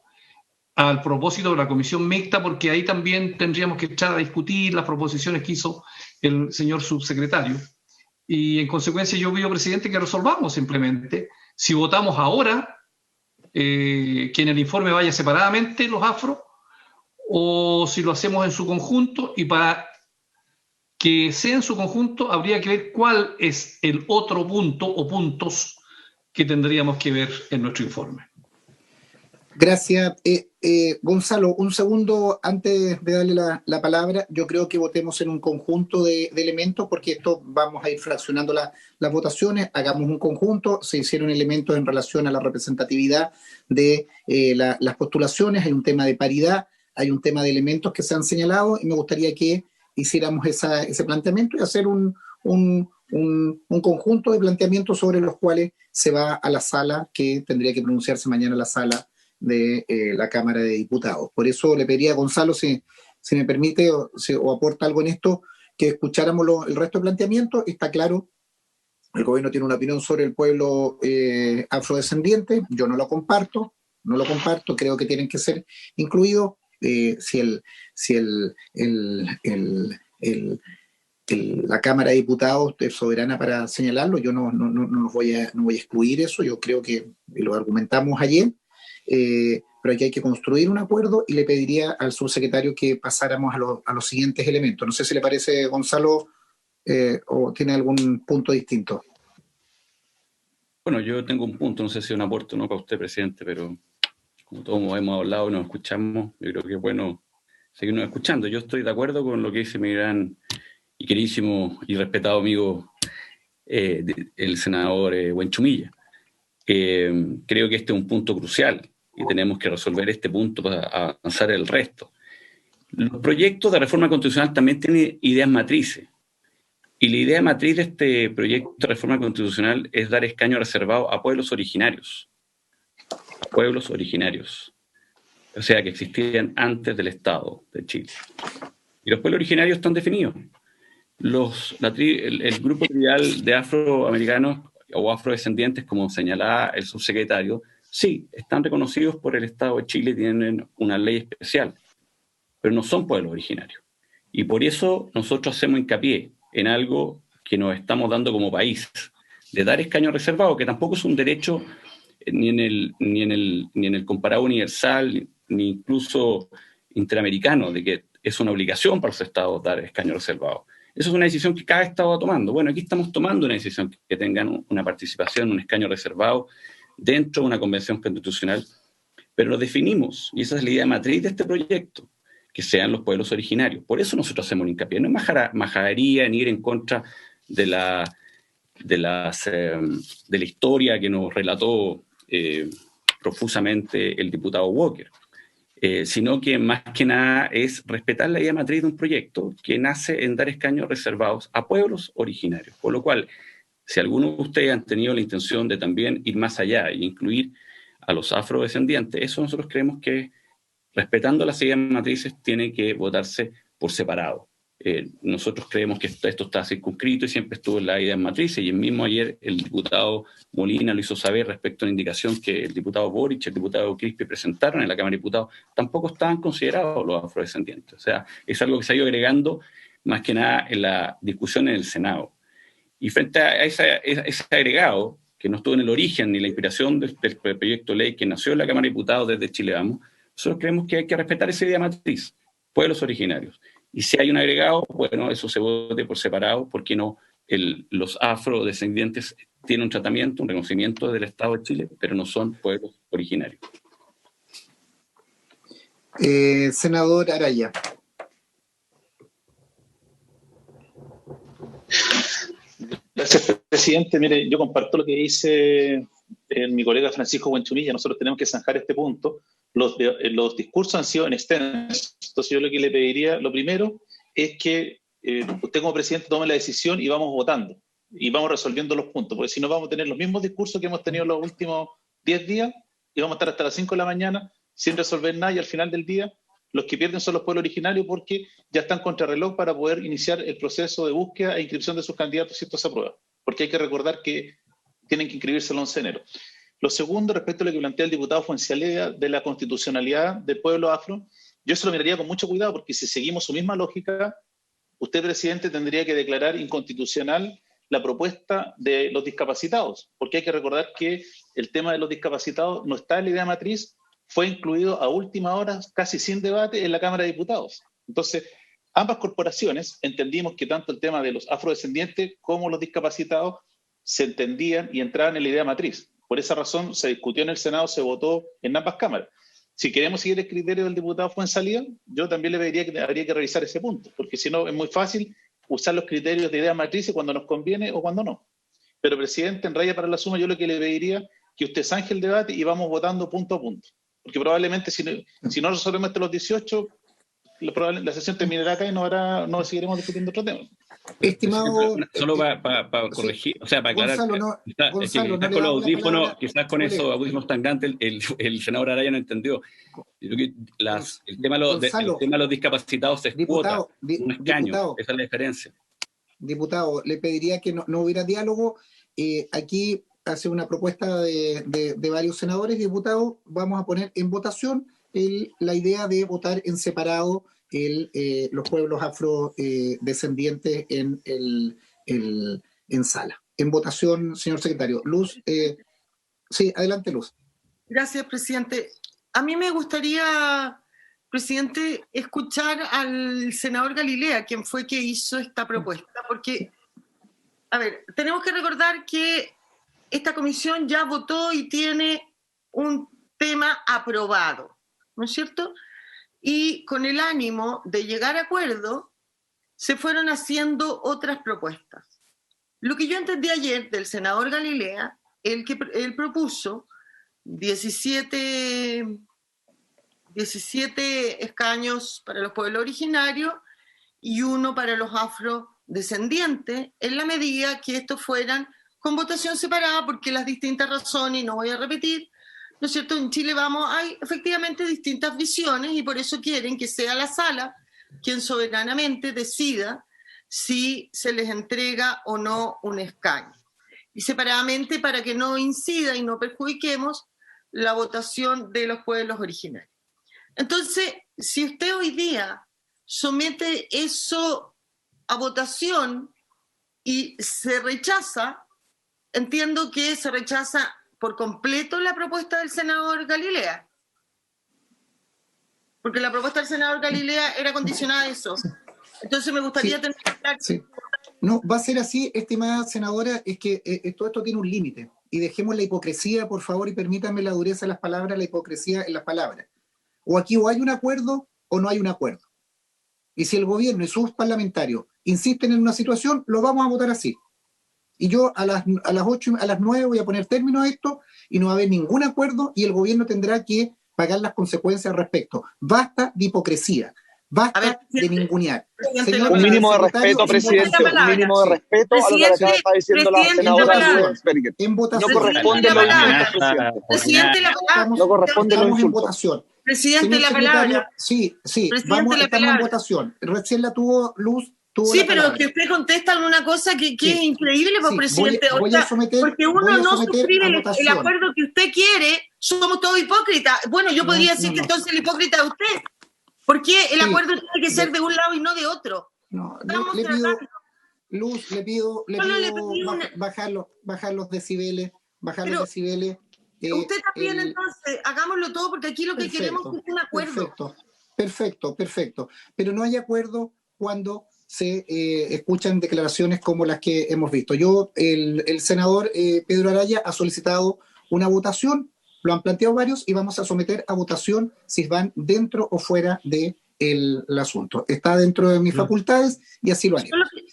al propósito de la Comisión Mixta, porque ahí también tendríamos que echar a discutir las proposiciones que hizo el señor subsecretario. Y en consecuencia yo pido, presidente, que resolvamos simplemente si votamos ahora que en el informe vaya separadamente los afro o si lo hacemos en su conjunto, y para que sea en su conjunto habría que ver cuál es el otro punto o puntos que tendríamos que ver en nuestro informe. Gracias. Gonzalo, un segundo antes de darle la palabra. Yo creo que votemos en un conjunto de elementos, porque esto vamos a ir fraccionando las votaciones. Hagamos un conjunto. Se hicieron elementos en relación a la representatividad de las postulaciones. Hay un tema de paridad, hay un tema de elementos que se han señalado, y me gustaría que hiciéramos ese planteamiento y hacer un conjunto de planteamientos sobre los cuales se va a la sala, que tendría que pronunciarse mañana la sala de la Cámara de Diputados. Por eso le pediría a Gonzalo, si me permite o aporta algo en esto, que escucháramos el resto de planteamientos. Está claro, el gobierno tiene una opinión sobre el pueblo afrodescendiente. Yo no lo comparto, creo que tienen que ser incluidos. La Cámara de Diputados es soberana para señalarlo, yo no voy a excluir eso. Yo creo que lo argumentamos ayer. Pero aquí hay que construir un acuerdo, y le pediría al subsecretario que pasáramos a los siguientes elementos. No sé si le parece, Gonzalo, o tiene algún punto distinto. Bueno, yo tengo un punto, no sé si es un aporte o no para usted, presidente, pero como todos hemos hablado y nos escuchamos, yo creo que es bueno seguirnos escuchando. Yo estoy de acuerdo con lo que dice mi gran y queridísimo y respetado amigo el senador Buenchumilla. Creo que este es un punto crucial y tenemos que resolver este punto para avanzar el resto. Los proyectos de reforma constitucional también tienen ideas matrices, y la idea matriz de este proyecto de reforma constitucional es dar escaño reservado a pueblos originarios, o sea, que existían antes del Estado de Chile. Y los pueblos originarios están definidos. El grupo tribal de afroamericanos o afrodescendientes, como señalaba el subsecretario, sí, están reconocidos por el Estado de Chile, tienen una ley especial, pero no son pueblos originarios. Y por eso nosotros hacemos hincapié en algo que nos estamos dando como país, de dar escaño reservado, que tampoco es un derecho ni en el comparado universal, ni incluso interamericano, de que es una obligación para los estados dar escaño reservado. Eso es una decisión que cada Estado va tomando. Bueno, aquí estamos tomando una decisión que tengan una participación, un escaño reservado dentro de una convención constitucional, pero lo definimos, y esa es la idea matriz de este proyecto, que sean los pueblos originarios. Por eso nosotros hacemos un hincapié. No es majadería ni ir en contra de la historia que nos relató profusamente el diputado Walker, sino que más que nada es respetar la idea matriz de un proyecto que nace en dar escaños reservados a pueblos originarios. Por lo cual, si algunos de ustedes han tenido la intención de también ir más allá e incluir a los afrodescendientes, eso nosotros creemos que, respetando las ideas matrices, tiene que votarse por separado. Nosotros creemos que esto está circunscrito y siempre estuvo en las ideas matrices, y el mismo ayer el diputado Molina lo hizo saber respecto a la indicación que el diputado Boric y el diputado Crispi presentaron en la Cámara de Diputados. Tampoco estaban considerados los afrodescendientes. O sea, es algo que se ha ido agregando más que nada en la discusión en el Senado. Y frente a ese agregado, que no estuvo en el origen ni la inspiración del proyecto de ley que nació en la Cámara de Diputados desde Chile Vamos, nosotros creemos que hay que respetar esa idea matriz, pueblos originarios. Y si hay un agregado, bueno, eso se vote por separado, porque no los afrodescendientes tienen un tratamiento, un reconocimiento del Estado de Chile, pero no son pueblos originarios. Senador Araya. Gracias, presidente. Mire, yo comparto lo que dice mi colega Francisco Buenchumilla. Nosotros tenemos que zanjar este punto. Los discursos han sido en extenso. Entonces yo lo que le pediría, lo primero, es que usted como presidente tome la decisión y vamos votando. Y vamos resolviendo los puntos. Porque si no vamos a tener los mismos discursos que hemos tenido los últimos 10 días y vamos a estar hasta las 5 de la mañana sin resolver nada, y al final del día los que pierden son los pueblos originarios, porque ya están contrarreloj para poder iniciar el proceso de búsqueda e inscripción de sus candidatos si esto se aprueba. Porque hay que recordar que tienen que inscribirse el 11 de enero. Lo segundo, respecto a lo que plantea el diputado Fuenzalida de la constitucionalidad del pueblo afro, yo se lo miraría con mucho cuidado, porque si seguimos su misma lógica, usted, presidente, tendría que declarar inconstitucional la propuesta de los discapacitados, porque hay que recordar que el tema de los discapacitados no está en la idea matriz, fue incluido a última hora, casi sin debate, en la Cámara de Diputados. Entonces, ambas corporaciones entendimos que tanto el tema de los afrodescendientes como los discapacitados se entendían y entraban en la idea matriz. Por esa razón se discutió en el Senado, se votó en ambas cámaras. Si queremos seguir el criterio del diputado Fuenzalida, yo también le pediría que habría que revisar ese punto, porque si no es muy fácil usar los criterios de idea matriz cuando nos conviene o cuando no. Pero, presidente, en raya para la suma, yo lo que le pediría que usted zanje el debate y vamos votando punto a punto. Porque probablemente si no resolvemos hasta los 18, la sesión terminará acá y no seguiremos discutiendo otro tema. Estimado... Solo para corregir, o sea, para aclarar, Gonzalo, quizás con los audífonos, quizás con esos audífonos tan grandes, el senador Araya no entendió. El tema de los discapacitados se escuota, un escaño, esa es la diferencia. Diputado, le pediría que no hubiera diálogo. Aquí hace una propuesta de varios senadores y diputados. Vamos a poner en votación la idea de votar en separado los pueblos afrodescendientes en sala. En votación, señor secretario. Luz, sí, adelante, Luz. Gracias, presidente. A mí me gustaría, presidente, escuchar al senador Galilea, quien fue que hizo esta propuesta, porque, a ver, tenemos que recordar que esta comisión ya votó y tiene un tema aprobado, ¿no es cierto? Y con el ánimo de llegar a acuerdo, se fueron haciendo otras propuestas. Lo que yo entendí ayer del senador Galilea, él propuso 17 escaños para los pueblos originarios y 1 para los afrodescendientes, en la medida que estos fueran con votación separada, porque las distintas razones, y no voy a repetir, ¿no es cierto? En Chile Vamos hay efectivamente distintas visiones y por eso quieren que sea la sala quien soberanamente decida si se les entrega o no un escaño. Y separadamente para que no incida y no perjudiquemos la votación de los pueblos originarios. Entonces, si usted hoy día somete eso a votación y se rechaza, entiendo que se rechaza por completo la propuesta del senador Galilea. Porque la propuesta del senador Galilea era condicionada a eso. Entonces me gustaría tener claro. Sí. No, va a ser así, estimada senadora, es que todo esto tiene un límite. Y dejemos la hipocresía, por favor, y permítanme la dureza de las palabras, la hipocresía en las palabras. O aquí o hay un acuerdo o no hay un acuerdo. Y si el gobierno y sus parlamentarios insisten en una situación, lo vamos a votar así. Y yo a las 8, a las 9 voy a poner término a esto y no va a haber ningún acuerdo y el gobierno tendrá que pagar las consecuencias al respecto. Basta de hipocresía. Basta de ningunear. Señor, un mínimo de respeto, presidente, un mínimo de respeto a lo que acaba de estar diciendo la senadora Berger. No corresponde los insultos, presidente. No corresponde los insultos. En votación. Presidente, la palabra. Sí, estamos en votación. Recién la tuvo Luz. Sí, pero que usted contesta en una cosa que es increíble, pues, presidente. Porque uno no suscribe el acuerdo que usted quiere, somos todos hipócritas. Bueno, yo podría decir que entonces el hipócrita es usted. ¿Por qué el acuerdo tiene que ser de un lado y no de otro? No, le pido bajar los decibeles, Usted también, entonces, hagámoslo todo porque aquí lo que queremos es un acuerdo. Perfecto. Pero no hay acuerdo cuando se escuchan declaraciones como las que hemos visto. El senador Pedro Araya ha solicitado una votación. Lo han planteado varios y vamos a someter a votación si van dentro o fuera del asunto. Está dentro de mis facultades y así lo haré.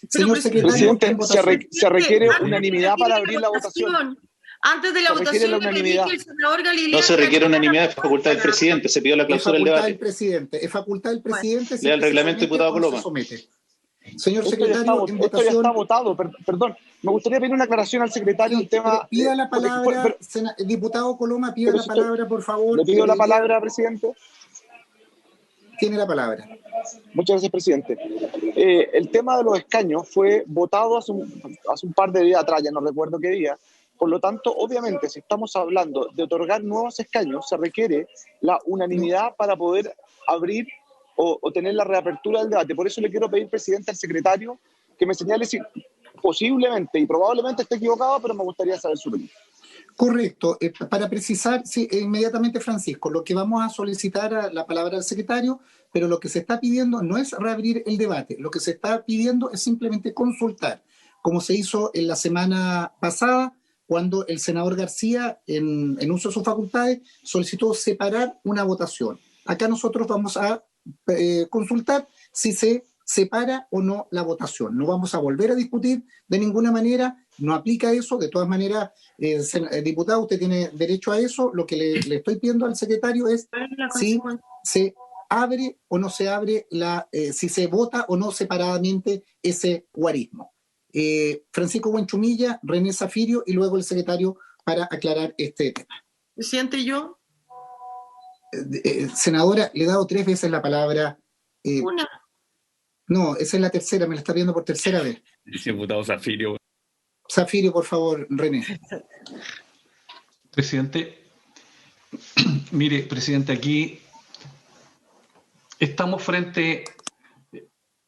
Señor secretario, presidente, se requiere unanimidad para abrir la votación. Antes de la votación, el senador Galilea. No se requiere unanimidad, es facultad del presidente. Se pidió la clausura del debate. Es facultad del presidente. Lea el reglamento, diputado Coloma. Señor secretario, en votación. Esto ya está votado, perdón. Me gustaría pedir una aclaración al secretario en tema. Pida la palabra, diputado Coloma, pida la palabra, por favor. Le pido la palabra, presidente. Tiene la palabra. Muchas gracias, presidente. El tema de los escaños fue votado hace un par de días atrás, ya no recuerdo qué día. Por lo tanto, obviamente, si estamos hablando de otorgar nuevos escaños, se requiere la unanimidad para poder abrir o tener la reapertura del debate. Por eso le quiero pedir, presidente, al secretario que me señale si posiblemente y probablemente esté equivocado, pero me gustaría saber su opinión. Correcto. Para precisar, sí, inmediatamente, Francisco, lo que vamos a solicitar a la palabra del secretario, pero lo que se está pidiendo no es reabrir el debate, lo que se está pidiendo es simplemente consultar, como se hizo en la semana pasada, cuando el senador García, en uso de sus facultades, solicitó separar una votación. Acá nosotros vamos a consultar si se separa o no la votación. No vamos a volver a discutir de ninguna manera, no aplica eso, de todas maneras, diputado, usted tiene derecho a eso. Lo que le estoy pidiendo al secretario es si se abre o no se abre, si se vota o no separadamente ese guarismo. Francisco Buenchumilla, René Zafirio y luego el secretario para aclarar este tema. Presidente, yo. Senadora, le he dado 3 veces la palabra. Una. No, esa es la tercera, me la está pidiendo por tercera vez. Diputado Zafirio. Zafirio, por favor, René. Presidente, mire, presidente, aquí estamos frente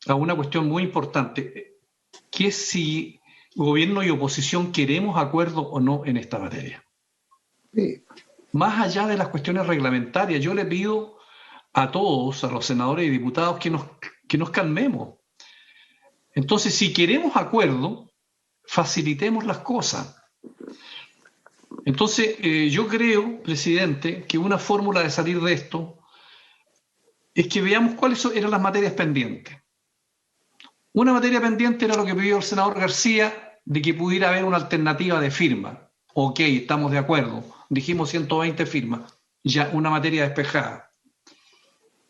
a una cuestión muy importante, que es si gobierno y oposición queremos acuerdo o no en esta materia. Sí. Más allá de las cuestiones reglamentarias, yo le pido a todos, a los senadores y diputados, que nos calmemos. Entonces, si queremos acuerdo, facilitemos las cosas. Entonces, yo creo, presidente, que una fórmula de salir de esto es que veamos cuáles eran las materias pendientes. Una materia pendiente era lo que pidió el senador García, de que pudiera haber una alternativa de firma. Ok, estamos de acuerdo. Dijimos 120 firmas, ya una materia despejada.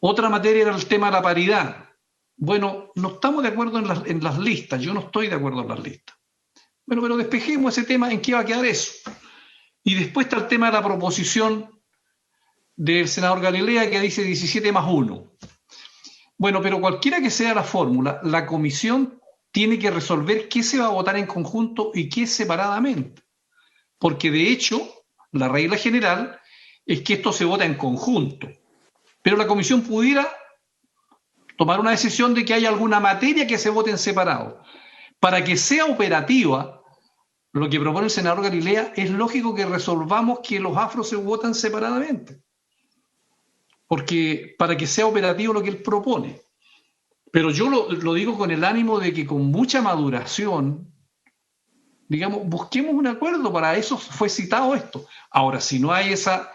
Otra materia era el tema de la paridad. Bueno, no estamos de acuerdo en las listas, yo no estoy de acuerdo en las listas. Bueno, pero despejemos ese tema, ¿en qué va a quedar eso? Y después está el tema de la proposición del senador Galilea que dice 17 más 1. Bueno, pero cualquiera que sea la fórmula, la comisión tiene que resolver qué se va a votar en conjunto y qué separadamente. Porque de hecho, la regla general es que esto se vota en conjunto. Pero la comisión pudiera tomar una decisión de que haya alguna materia que se vote en separado. Para que sea operativa, lo que propone el senador Galilea, es lógico que resolvamos que los afros se votan separadamente. Porque para que sea operativo lo que él propone. Pero yo lo digo con el ánimo de que con mucha maduración, digamos, busquemos un acuerdo. Para eso fue citado esto. Ahora, si no hay esa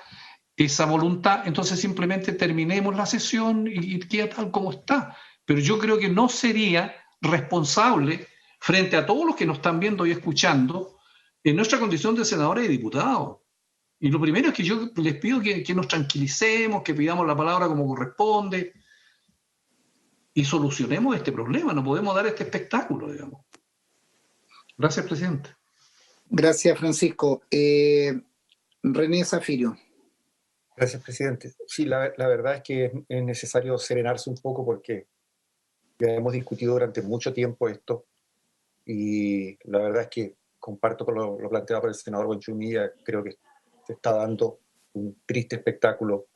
voluntad, entonces simplemente terminemos la sesión y queda tal como está. Pero yo creo que no sería responsable frente a todos los que nos están viendo y escuchando en nuestra condición de senadores y diputados. Y lo primero es que yo les pido que nos tranquilicemos, que pidamos la palabra como corresponde y solucionemos este problema. No podemos dar este espectáculo, digamos. Gracias, presidente. Gracias, Francisco. René Zafirio. Gracias, presidente. Sí, la verdad es que es necesario serenarse un poco porque ya hemos discutido durante mucho tiempo esto y la verdad es que comparto con lo planteado por el senador Buenchumilla. Creo que se está dando un triste espectáculo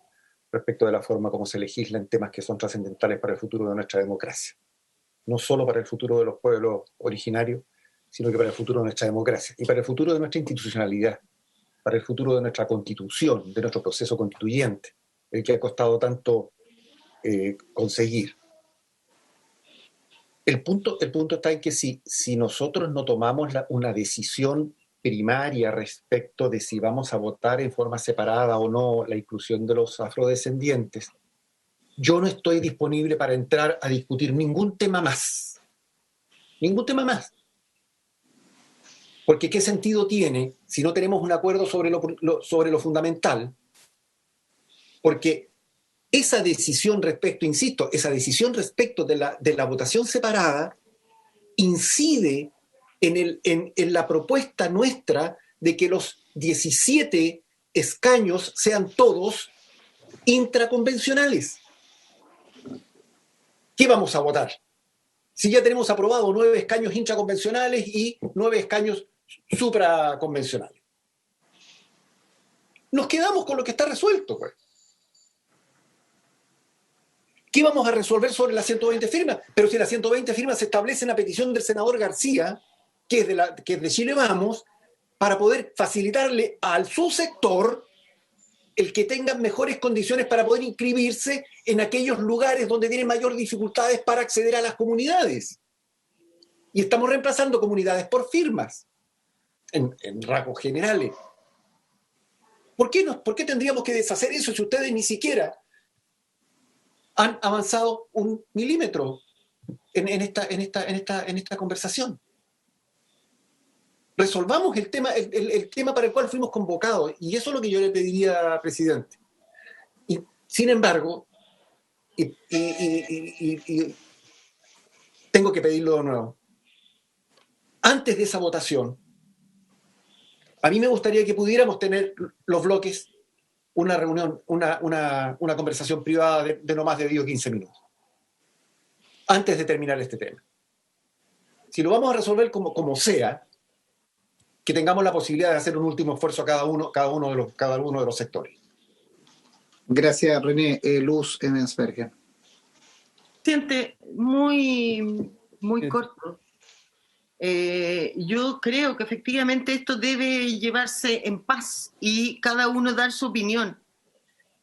respecto de la forma como se legisla en temas que son trascendentales para el futuro de nuestra democracia. No solo para el futuro de los pueblos originarios, sino que para el futuro de nuestra democracia y para el futuro de nuestra institucionalidad, para el futuro de nuestra constitución, de nuestro proceso constituyente, el que ha costado tanto conseguir. El punto está en que si nosotros no tomamos una decisión primaria respecto de si vamos a votar en forma separada o no la inclusión de los afrodescendientes, yo no estoy disponible para entrar a discutir ningún tema más. Ningún tema más. Porque ¿qué sentido tiene si no tenemos un acuerdo sobre lo fundamental? Porque esa decisión respecto, insisto, esa decisión respecto de la votación separada incide en la propuesta nuestra de que los 17 escaños sean todos intraconvencionales. ¿Qué vamos a votar? Si ya tenemos aprobado 9 escaños intraconvencionales y 9 escaños supraconvencionales. Nos quedamos con lo que está resuelto, pues. ¿Qué vamos a resolver sobre las 120 firmas? Pero si las 120 firmas se establecen a petición del senador García, que es de Chile Vamos, para poder facilitarle al subsector el que tengan mejores condiciones para poder inscribirse en aquellos lugares donde tienen mayor dificultades para acceder a las comunidades. Y estamos reemplazando comunidades por firmas, en rasgos generales. ¿Por qué tendríamos que deshacer eso si ustedes ni siquiera han avanzado un milímetro en esta conversación? Resolvamos el tema para el cual fuimos convocados, y eso es lo que yo le pediría, presidente. Y, sin embargo, tengo que pedirlo de nuevo. Antes de esa votación, a mí me gustaría que pudiéramos tener los bloques una reunión, una conversación privada de no más de 10 o 15 minutos, antes de terminar este tema. Si lo vamos a resolver como sea, que tengamos la posibilidad de hacer un último esfuerzo a cada uno de los sectores. Gracias, René. Luz Emmensberger. Presidente, muy corto. Yo creo que efectivamente esto debe llevarse en paz y cada uno dar su opinión.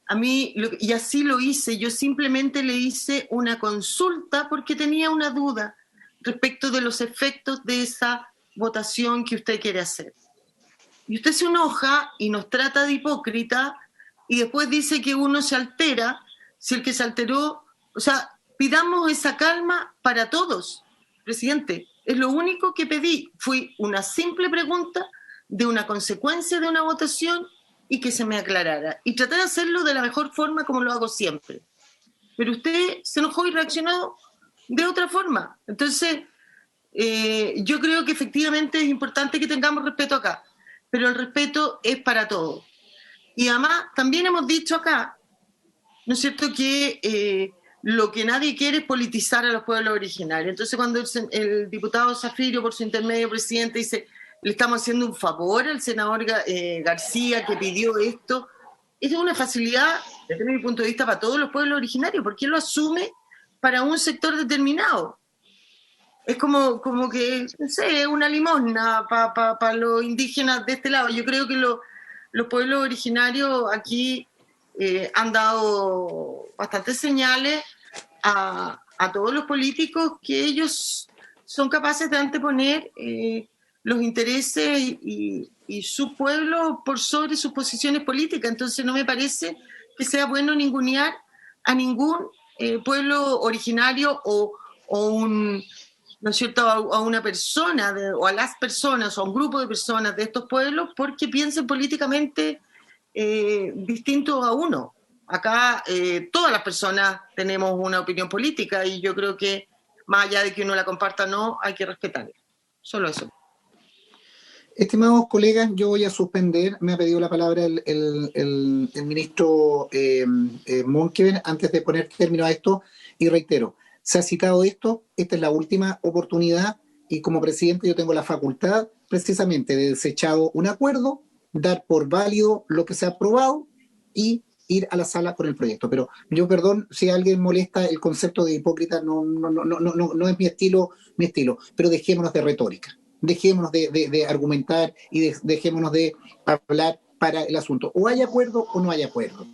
A mí, y así lo hice, yo simplemente le hice una consulta porque tenía una duda respecto de los efectos de esa votación que usted quiere hacer. Y usted se enoja y nos trata de hipócrita y después dice que uno se altera, si el que se alteró, o sea, pidamos esa calma para todos, presidente. Es lo único que pedí, fue una simple pregunta de una consecuencia de una votación y que se me aclarara. Y traté de hacerlo de la mejor forma como lo hago siempre. Pero usted se enojó y reaccionó de otra forma. Entonces, yo creo que efectivamente es importante que tengamos respeto acá, pero el respeto es para todos. Y además, también hemos dicho acá, ¿no es cierto?, que lo que nadie quiere es politizar a los pueblos originarios. Entonces, cuando el diputado Zafirio, por su intermedio, presidente, dice, le estamos haciendo un favor al senador García que pidió esto, es una facilidad, desde mi punto de vista, para todos los pueblos originarios, porque él lo asume para un sector determinado. Es como que, no sé, una limosna para los indígenas de este lado. Yo creo que los pueblos originarios aquí han dado bastantes señales a a todos los políticos que ellos son capaces de anteponer los intereses y su pueblo por sobre sus posiciones políticas. Entonces no me parece que sea bueno ningunear a ningún pueblo originario o ¿no es cierto?, a una persona o a las personas o a un grupo de personas de estos pueblos porque piensen políticamente distinto a uno. Acá todas las personas tenemos una opinión política y yo creo que más allá de que uno la comparta o no, hay que respetarla. Solo eso. Estimados colegas, yo voy a suspender. Me ha pedido la palabra el ministro Monkever antes de poner término a esto y reitero, se ha citado esto, esta es la última oportunidad y como presidente yo tengo la facultad precisamente de desechar un acuerdo, dar por válido lo que se ha aprobado y ir a la sala con el proyecto. Pero yo, perdón, si a alguien molesta el concepto de hipócrita, no es mi estilo, pero dejémonos de retórica. Dejémonos de argumentar y dejémonos de hablar para el asunto. O hay acuerdo o no hay acuerdo.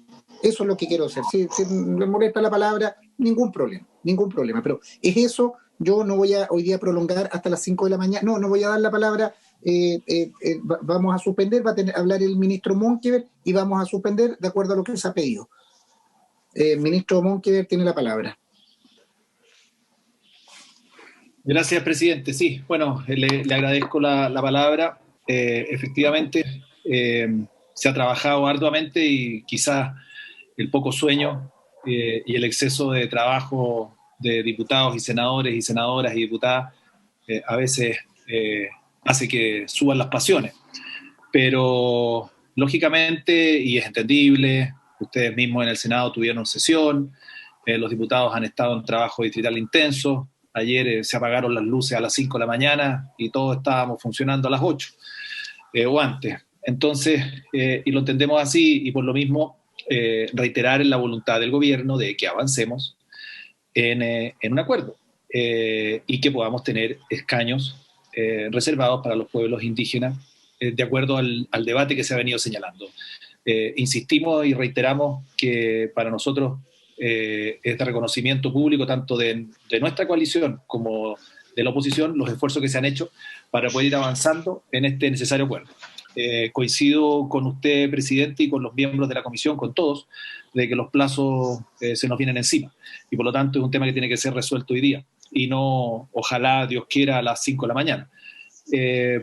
Eso es lo que quiero hacer. Si me molesta la palabra, ningún problema. Pero es eso, yo no voy a hoy día prolongar hasta las 5 de la mañana. No voy a dar la palabra. Vamos a suspender, va a hablar el ministro Monkever y vamos a suspender de acuerdo a lo que se ha pedido. Ministro Monkever tiene la palabra. Gracias, presidente. Sí, bueno, le agradezco la palabra. Efectivamente, se ha trabajado arduamente y quizás el poco sueño y el exceso de trabajo de diputados y senadores y senadoras y diputadas a veces hace que suban las pasiones. Pero, lógicamente, y es entendible, ustedes mismos en el Senado tuvieron sesión, los diputados han estado en trabajo distrital intenso. Ayer se apagaron las luces a las 5 de la mañana y todos estábamos funcionando a las 8 o antes. Entonces, y lo entendemos así, y por lo mismo reiterar en la voluntad del gobierno de que avancemos en un acuerdo y que podamos tener escaños reservados para los pueblos indígenas de acuerdo al debate que se ha venido señalando. Insistimos y reiteramos que para nosotros es de reconocimiento público tanto de nuestra coalición como de la oposición los esfuerzos que se han hecho para poder ir avanzando en este necesario acuerdo. Coincido con usted, presidente, y con los miembros de la comisión, con todos, de que los plazos se nos vienen encima y por lo tanto es un tema que tiene que ser resuelto hoy día y no, ojalá, Dios quiera, a las 5 de la mañana.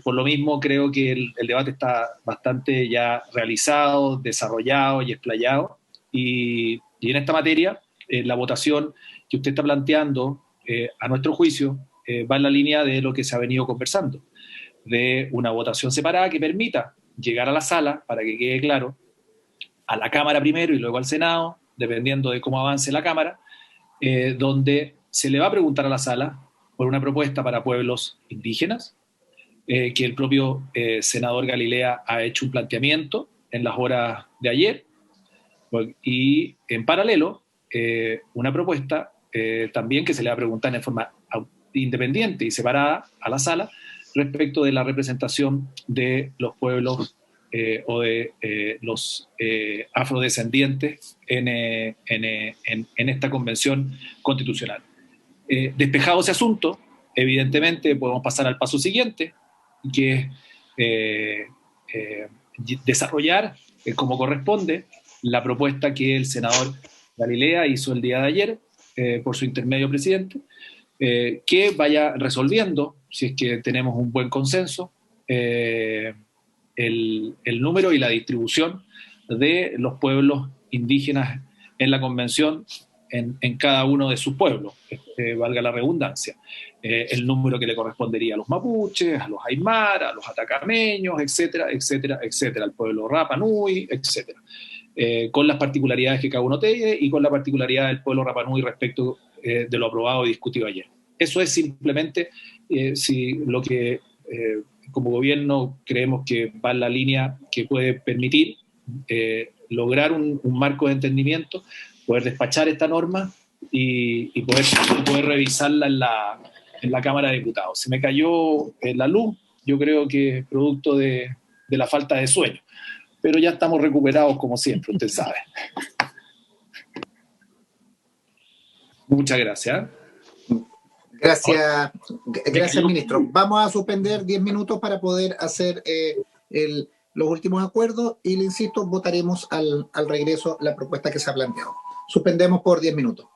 Por lo mismo creo que el debate está bastante ya realizado, desarrollado y explayado y en esta materia la votación que usted está planteando a nuestro juicio va en la línea de lo que se ha venido conversando, de una votación separada que permita llegar a la sala, para que quede claro, a la Cámara primero y luego al Senado, dependiendo de cómo avance la Cámara, donde se le va a preguntar a la sala por una propuesta para pueblos indígenas, que el propio senador Galilea ha hecho un planteamiento en las horas de ayer, y en paralelo una propuesta también que se le va a preguntar en forma independiente y separada a la sala respecto de la representación de los pueblos o de los afrodescendientes en esta convención constitucional. Despejado ese asunto, evidentemente podemos pasar al paso siguiente, que es desarrollar como corresponde la propuesta que el senador Galilea hizo el día de ayer por su intermedio presidente, que vaya resolviendo, si es que tenemos un buen consenso, el número y la distribución de los pueblos indígenas en la convención en cada uno de sus pueblos, valga la redundancia. El número que le correspondería a los mapuches, a los aymara, a los atacameños, etcétera, etcétera, etcétera, al pueblo Rapa Nui, etcétera. Con las particularidades que cada uno tiene y con la particularidad del pueblo Rapa Nui respecto de lo aprobado y discutido ayer. Eso es simplemente si lo que como gobierno creemos que va en la línea que puede permitir lograr un marco de entendimiento, poder despachar esta norma y poder revisarla en la Cámara de Diputados. Se me cayó la luz, yo creo que producto de la falta de sueño, pero ya estamos recuperados como siempre, usted sabe. Muchas gracias. Gracias, ministro. Vamos a suspender 10 minutos para poder hacer los últimos acuerdos y, le insisto, votaremos al regreso la propuesta que se ha planteado. Suspendemos por 10 minutos.